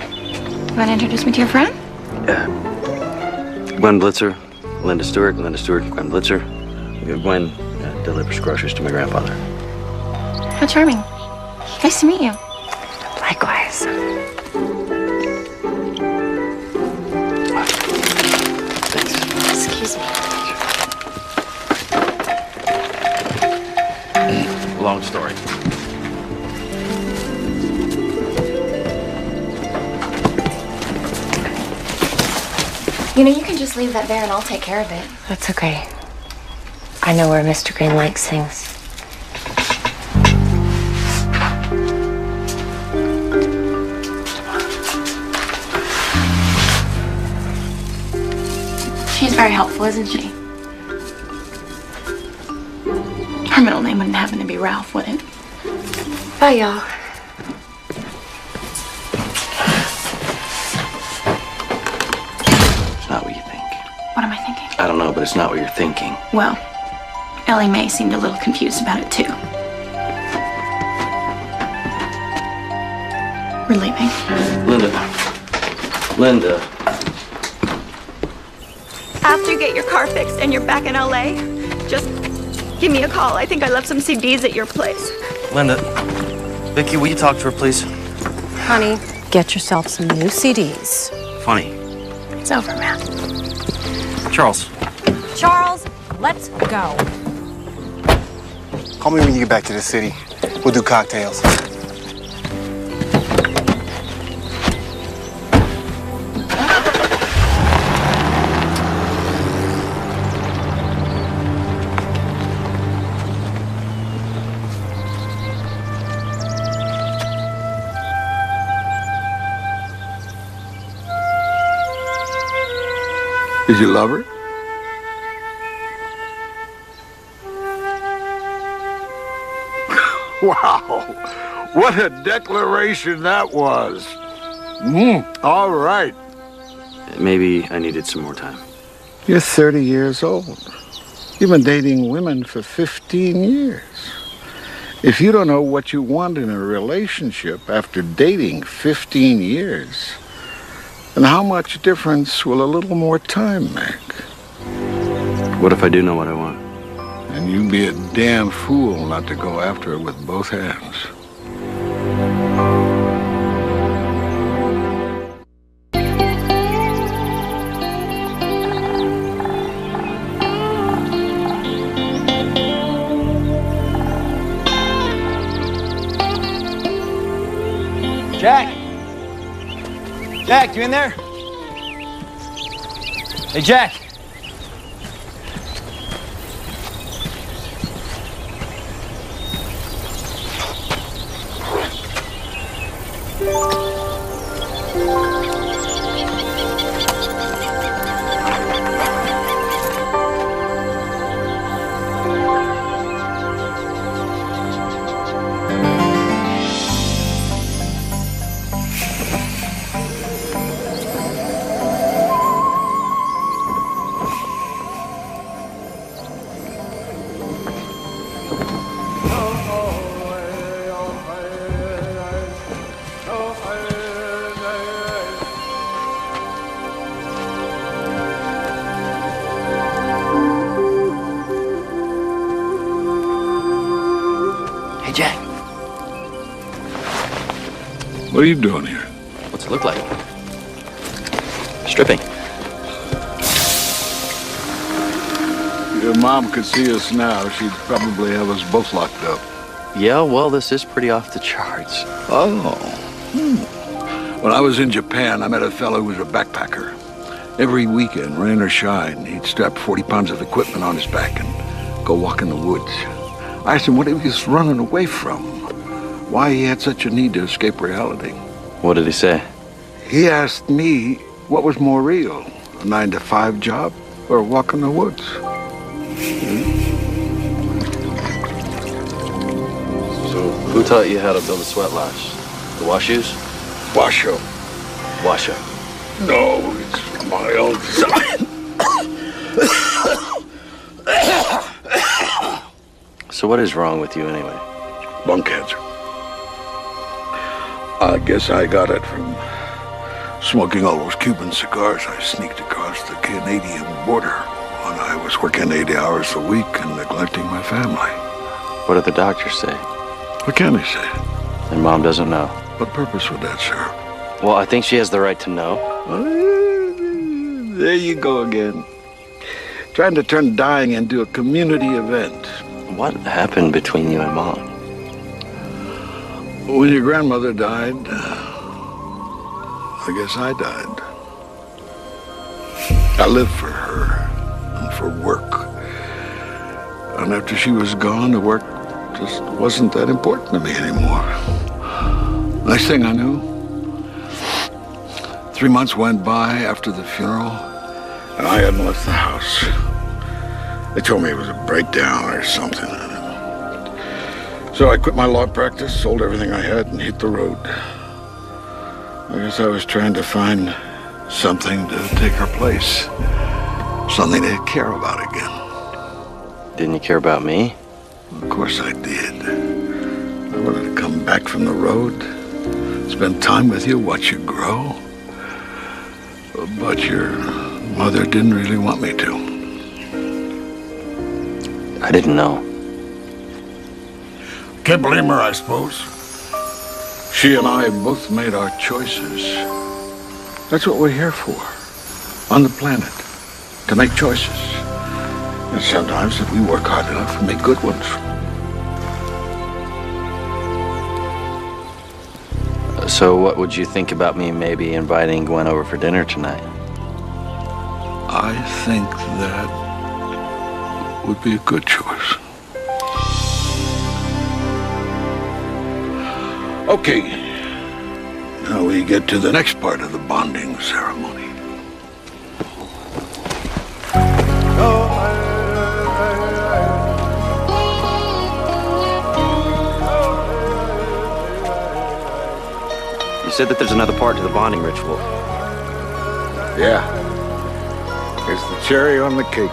You want to introduce me to your friend? Gwen Blitzer, Linda Stewart, Gwen, delivers groceries to my grandfather. How charming. Nice to meet you. Likewise. Excuse me. Long story. You know, you can just leave that there and I'll take care of it. That's okay. I know where Mr. Green likes things. She's very helpful, isn't she? Her middle name wouldn't happen to be Ralph, would it? Bye, y'all. It's not what you think. What am I thinking? I don't know, but it's not what you're thinking. Well, Ellie Mae seemed a little confused about it, too. We're leaving. Linda. After you get your car fixed and you're back in LA, just give me a call. I think I left some CDs at your place. Linda. Vicky, will you talk to her, please? Honey, get yourself some new CDs. Funny. It's over, man. Charles. Charles, let's go. Call me when you get back to the city. We'll do cocktails. Did you love her? Wow, what a declaration that was. All right. Maybe I needed some more time. You're 30 years old. You've been dating women for 15 years. If you don't know what you want in a relationship after dating 15 years, then how much difference will a little more time make? What if I do know what I want? And you'd be a damn fool not to go after it with both hands. Jack! Jack, you in there? Hey, Jack! Jack. What are you doing here? What's it look like? Stripping. Your mom could see us now. She'd probably have us both locked up. Yeah, well, this is pretty off the charts. Oh. When I was in Japan, I met a fellow who was a backpacker. Every weekend, rain or shine, he'd strap 40 pounds of equipment on his back and go walk in the woods. I asked him what he was running away from, why he had such a need to escape reality. What did he say? He asked me what was more real, a 9-to-5 job or a walk in the woods. So, who taught you how to build a sweat lodge? The Washus? Washo. Washo. No, it's my own son. So what is wrong with you anyway? Lung cancer. I guess I got it from smoking all those Cuban cigars I sneaked across the Canadian border when I was was working 80 hours a week and neglecting my family. What did the doctors say? What can they say? And Mom doesn't know. What purpose would that serve? Well, I think she has the right to know. There you go again. Trying to turn dying into a community event. What happened between you and Mom? When your grandmother died, I guess I died. I lived for her and for work. And after she was gone, the work just wasn't that important to me anymore. Next thing I knew, 3 months went by after the funeral, and I hadn't left the house. They told me it was a breakdown or something. So I quit my law practice, sold everything I had, and hit the road. I guess I was trying to find something to take her place. Something to care about again. Didn't you care about me? Of course I did. I wanted to come back from the road, spend time with you, watch you grow. But your mother didn't really want me to. I didn't know. Can't blame her, I suppose. She and I both made our choices. That's what we're here for. On the planet. To make choices. And sometimes, if we work hard enough, we make good ones. So what would you think about me maybe inviting Gwen over for dinner tonight? I think that would be a good choice. Okay. Now we get to the next part of the bonding ceremony. You said that there's another part to the bonding ritual. Yeah. It's the cherry on the cake.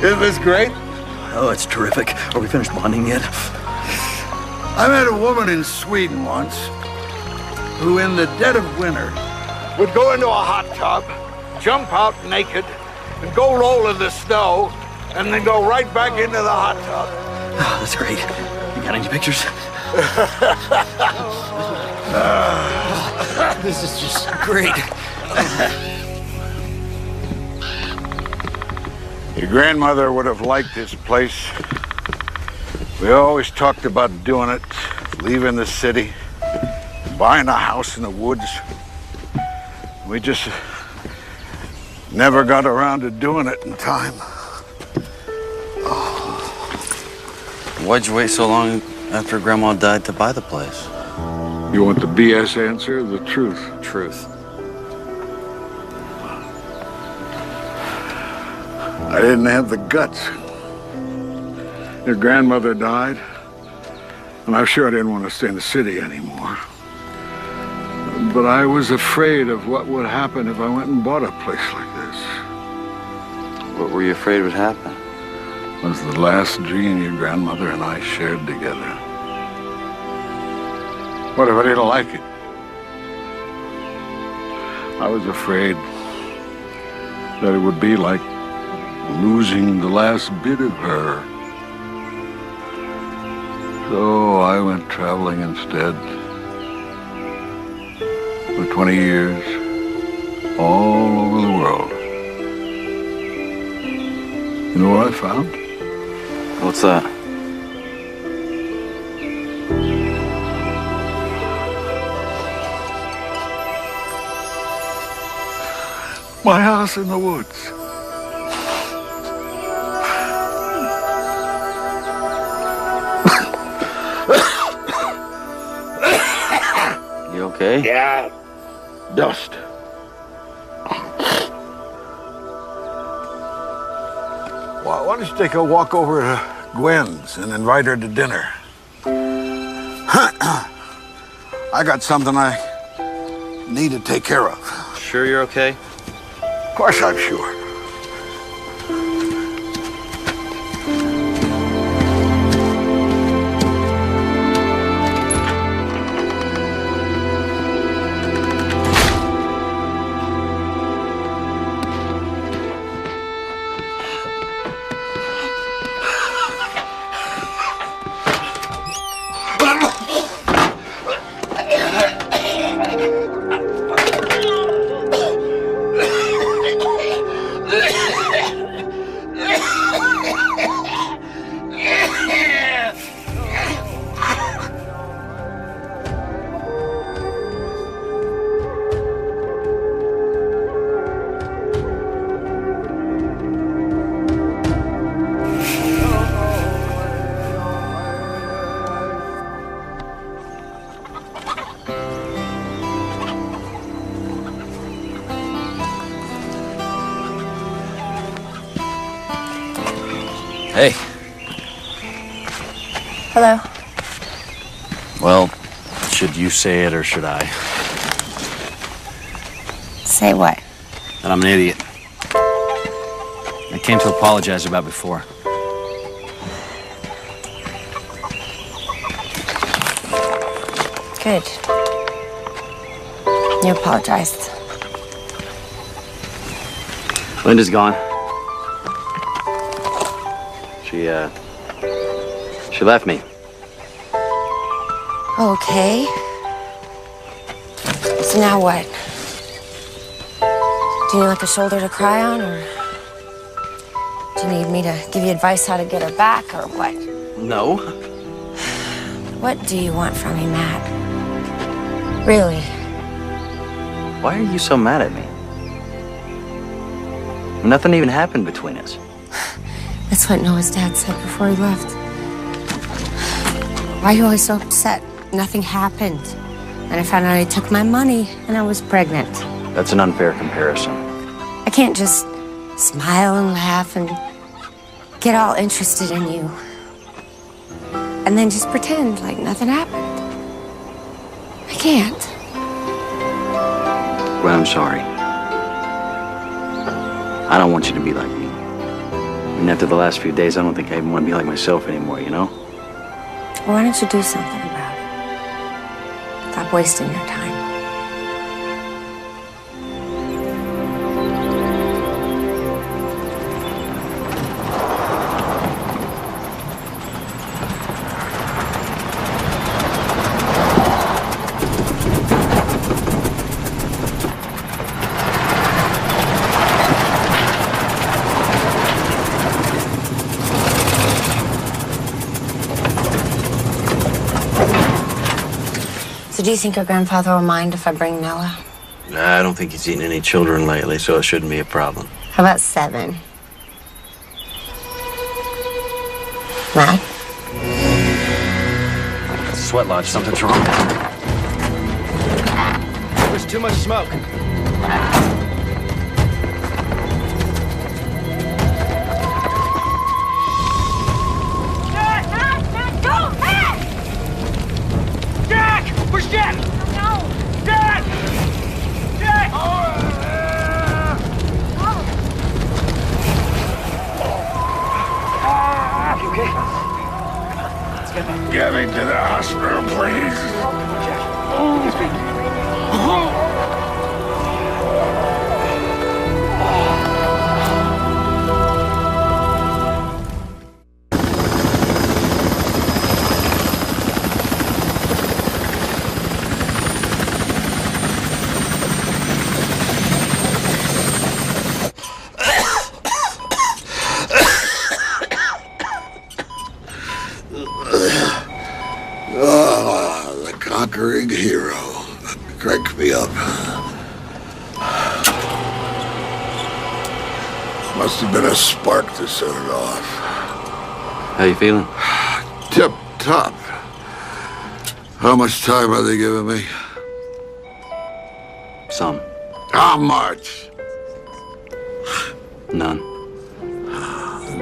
Isn't this great? Oh, it's terrific. Are we finished bonding yet? I met a woman in Sweden once who, in the dead of winter, would go into a hot tub, jump out naked, and go roll in the snow, and then go right back into the hot tub. Oh, that's great. You got any pictures? This is just great. Your grandmother would have liked this place. We always talked about doing it, leaving the city, buying a house in the woods. We just never got around to doing it in time. Why'd you wait so long after Grandma died to buy the place? You want the BS answer or the truth? Truth. I didn't have the guts. Your grandmother died, and I'm sure I didn't want to stay in the city anymore. But I was afraid of what would happen if I went and bought a place like this. What were you afraid would happen? It was the last dream your grandmother and I shared together. What if I didn't like it? I was afraid that it would be like losing the last bit of her. So I went traveling instead. For 20 years, all over the world. You know what I found? What's that? My house in the woods. You okay? Yeah. Dust. Why don't you take a walk over to Gwen's and invite her to dinner? I got something I need to take care of. Sure you're okay? Of course I'm sure. Hey. Hello. Well, should you say it or should I? Say what? That I'm an idiot. I came to apologize about before. Good. You apologized. Linda's gone. She left me. Okay. So now what? Do you need like a shoulder to cry on, or do you need me to give you advice how to get her back, or what? No. What do you want from me, Matt? Really? Why are you so mad at me? Nothing even happened between us. That's what Noah's dad said before he left. Why are you always so upset? Nothing happened. And I found out he took my money and I was pregnant. That's an unfair comparison. I can't just smile and laugh and get all interested in you and then just pretend like nothing happened. I can't. Well, I'm sorry. I don't want you to be like me. I mean, after the last few days, I don't think I even want to be like myself anymore, you know? Well, why don't you do something about it? Stop wasting your time. So do you think your grandfather will mind if I bring Noah? Nah, I don't think he's eaten any children lately, so it shouldn't be a problem. How about 7? Matt? Sweat lodge, something's wrong. There's too much smoke. Where's Jack? No! Jack! Jack! You okay? Get me to the hospital, please. The conquering hero. Crank me up. Must have been a spark to set it off. How you feeling? Tip top. How much time are they giving me? Some. How much? None.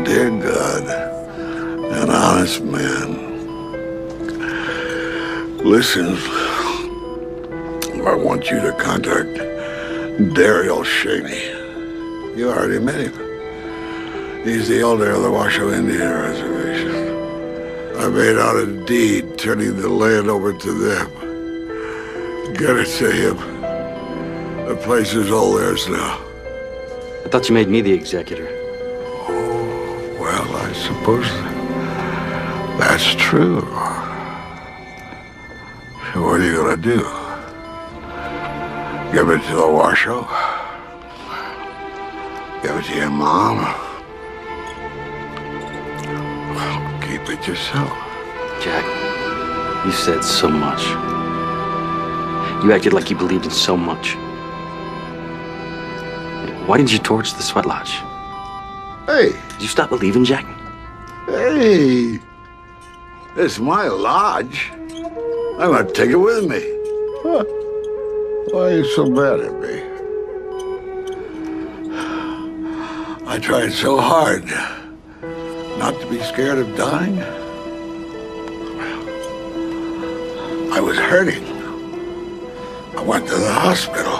Dear God, an honest man. Listen, I want you to contact Daryl Shaney. You already met him. He's the elder of the Washoe Indian Reservation. I made out a deed turning the land over to them. Get it to him. The place is all theirs now. I thought you made me the executor. Oh, well, I suppose that's true. So what are you gonna do? Give it to the Washoe? Give it to your mom? Keep it yourself. Jack, you said so much. You acted like you believed in so much. Why didn't you torch the sweat lodge? Hey. Did you stop believing, Jack? Hey. It's my lodge. I'm gonna take it with me. Huh. Why are you so mad at me? I tried so hard Not to be scared of dying? I was hurting. I went to the hospital.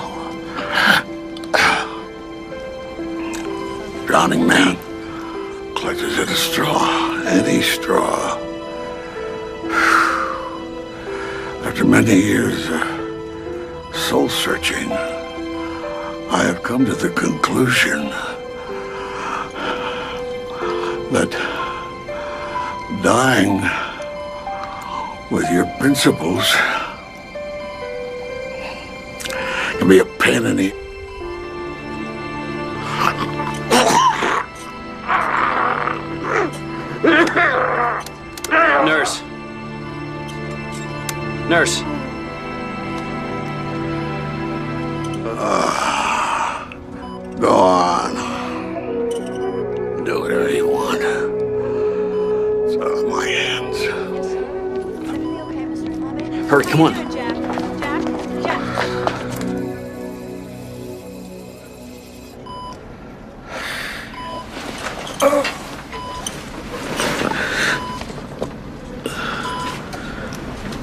Drowning man clutches at a straw, any straw. After many years of soul-searching, I have come to the conclusion that dying with your principles can be a pain in the... Nurse. Nurse. Go on. Do whatever you want. It's out of my hands. Hurry, come on.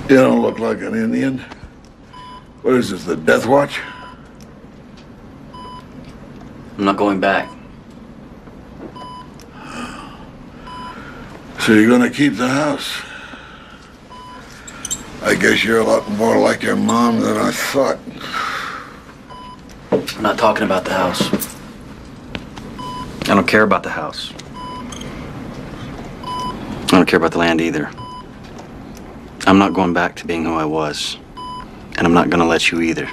You don't look like an Indian. What is this, the Death Watch? I'm not going back. So you're gonna keep the house? I guess you're a lot more like your mom than I thought. I'm not talking about the house. I don't care about the house. I don't care about the land either. I'm not going back to being who I was. And I'm not gonna let you either.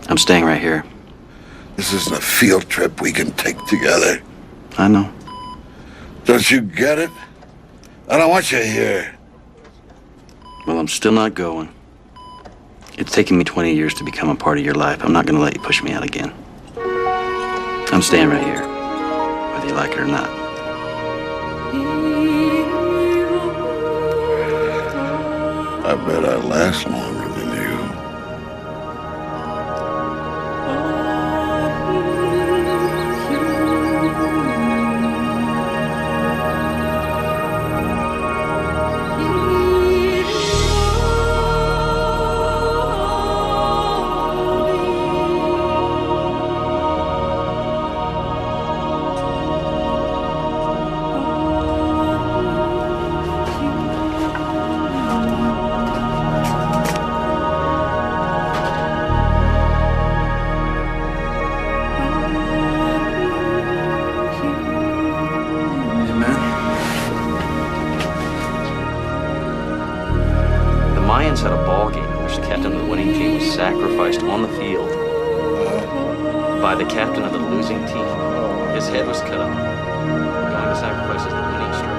I'm staying right here. This isn't a field trip we can take together. I know. Don't you get it? I don't want you here. Well, I'm still not going. It's taken me 20 years to become a part of your life. I'm not gonna let you push me out again. I'm staying right here, whether you like it or not. I bet I last longer than you. Mayans had a ball game in which the captain of the winning team was sacrificed on the field by the captain of the losing team. His head was cut off. Going to sacrifice as the winning streak.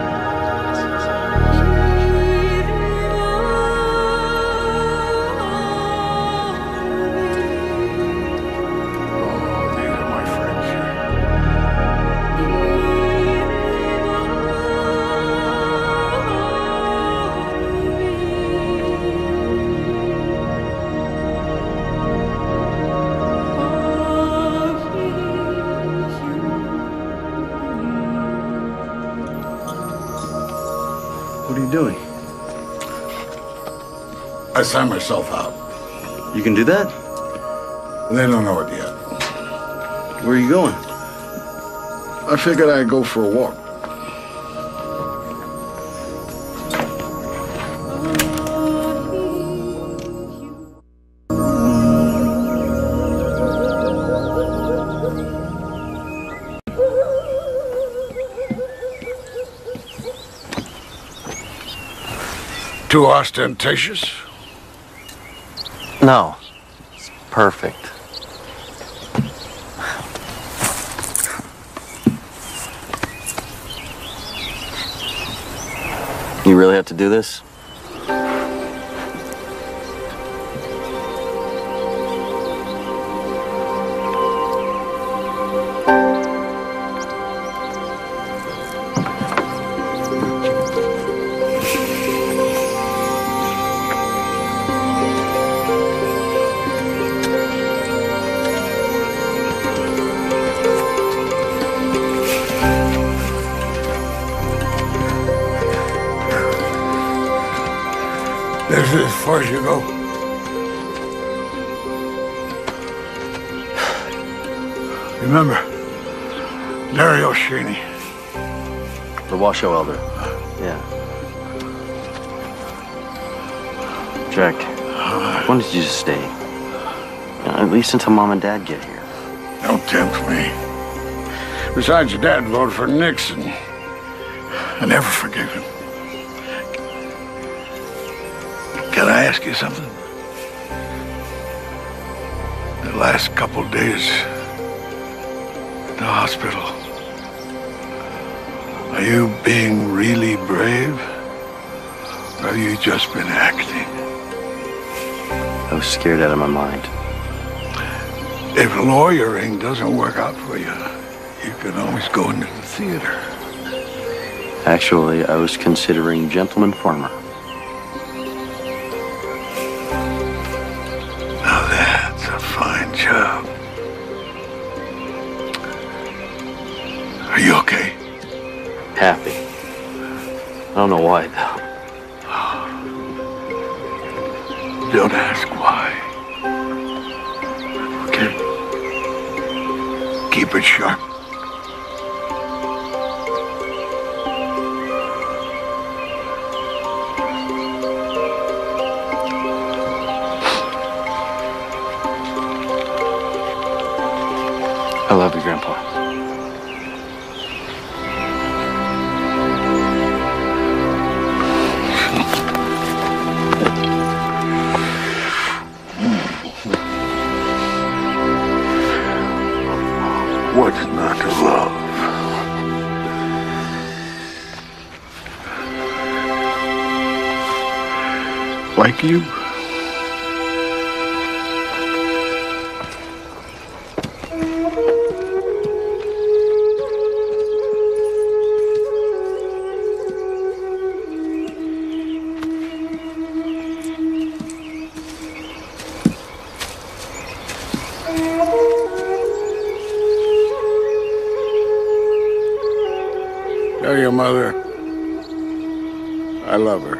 What are you doing? I signed myself out. You can do that? They don't know it yet. Where are you going? I figured I'd go for a walk. Too ostentatious? No, it's perfect. You really have to do this? This is as far as you go. Remember, Dario Shaney. The Washoe Elder. Yeah. Jack, when did you stay? At least until Mom and Dad get here. Don't tempt me. Besides, your dad voted for Nixon. I never forgive him. Can I ask you something? The last couple days at the hospital, are you being really brave? Or have you just been acting? I was scared out of my mind. If lawyering doesn't work out for you, you can always go into the theater. Actually, I was considering Gentleman Farmer. Now that's a fine job. Are you okay? Happy. I don't know why, though. Don't ask why. Okay? Keep it sharp. I love you, Grandpa. What's not to love? Like you? Tell your mother I love her.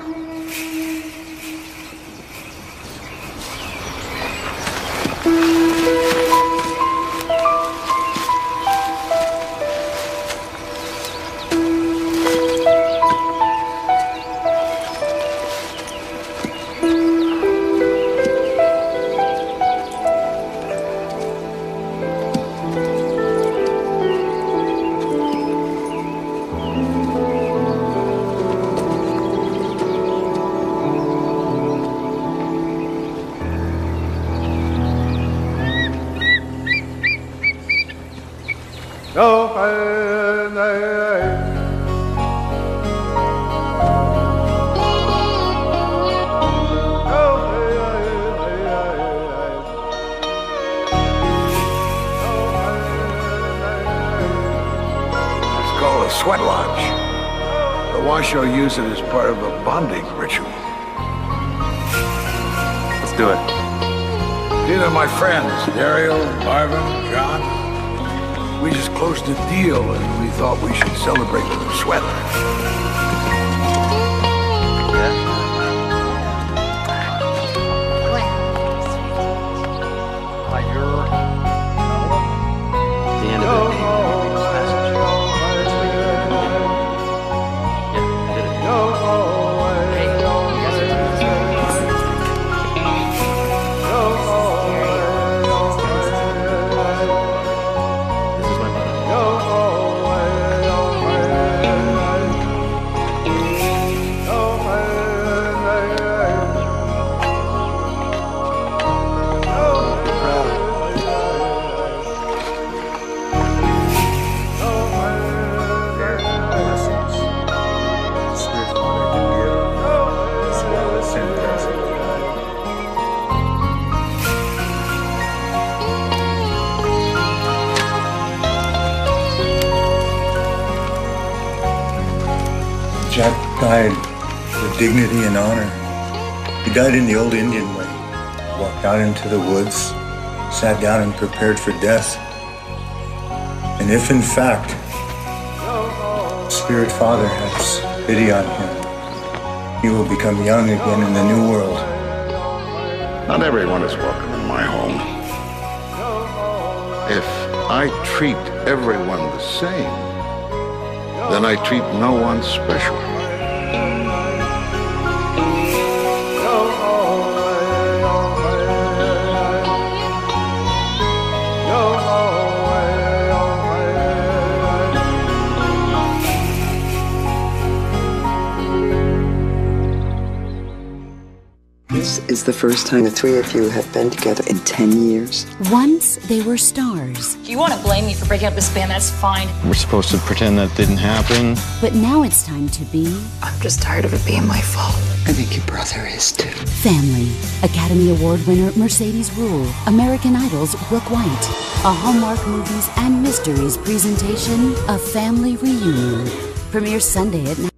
Sweat lodge. The Washoe use it as part of a bonding ritual. Let's do it. These are my friends, Dario, Marvin, John. We just closed a deal and we thought we should celebrate with a sweat. The end of it. Jack died with dignity and honor. He died in the old Indian way. Walked out into the woods, sat down and prepared for death. And if in fact, Spirit Father has pity on him, You will become young again in the new world. Not everyone is welcome in my home. If I treat everyone the same, then I treat no one special. This is the first time the three of you have been together in 10 years. Once they were stars. If you want to blame me for breaking up this band, that's fine. We're supposed to pretend that didn't happen. But now it's time to be... I'm just tired of it being my fault. I think your brother is too. Family. Academy Award winner Mercedes Rule. American Idol's Brooke White. A Hallmark Movies and Mysteries presentation, A Family Reunion. Premieres Sunday at 9.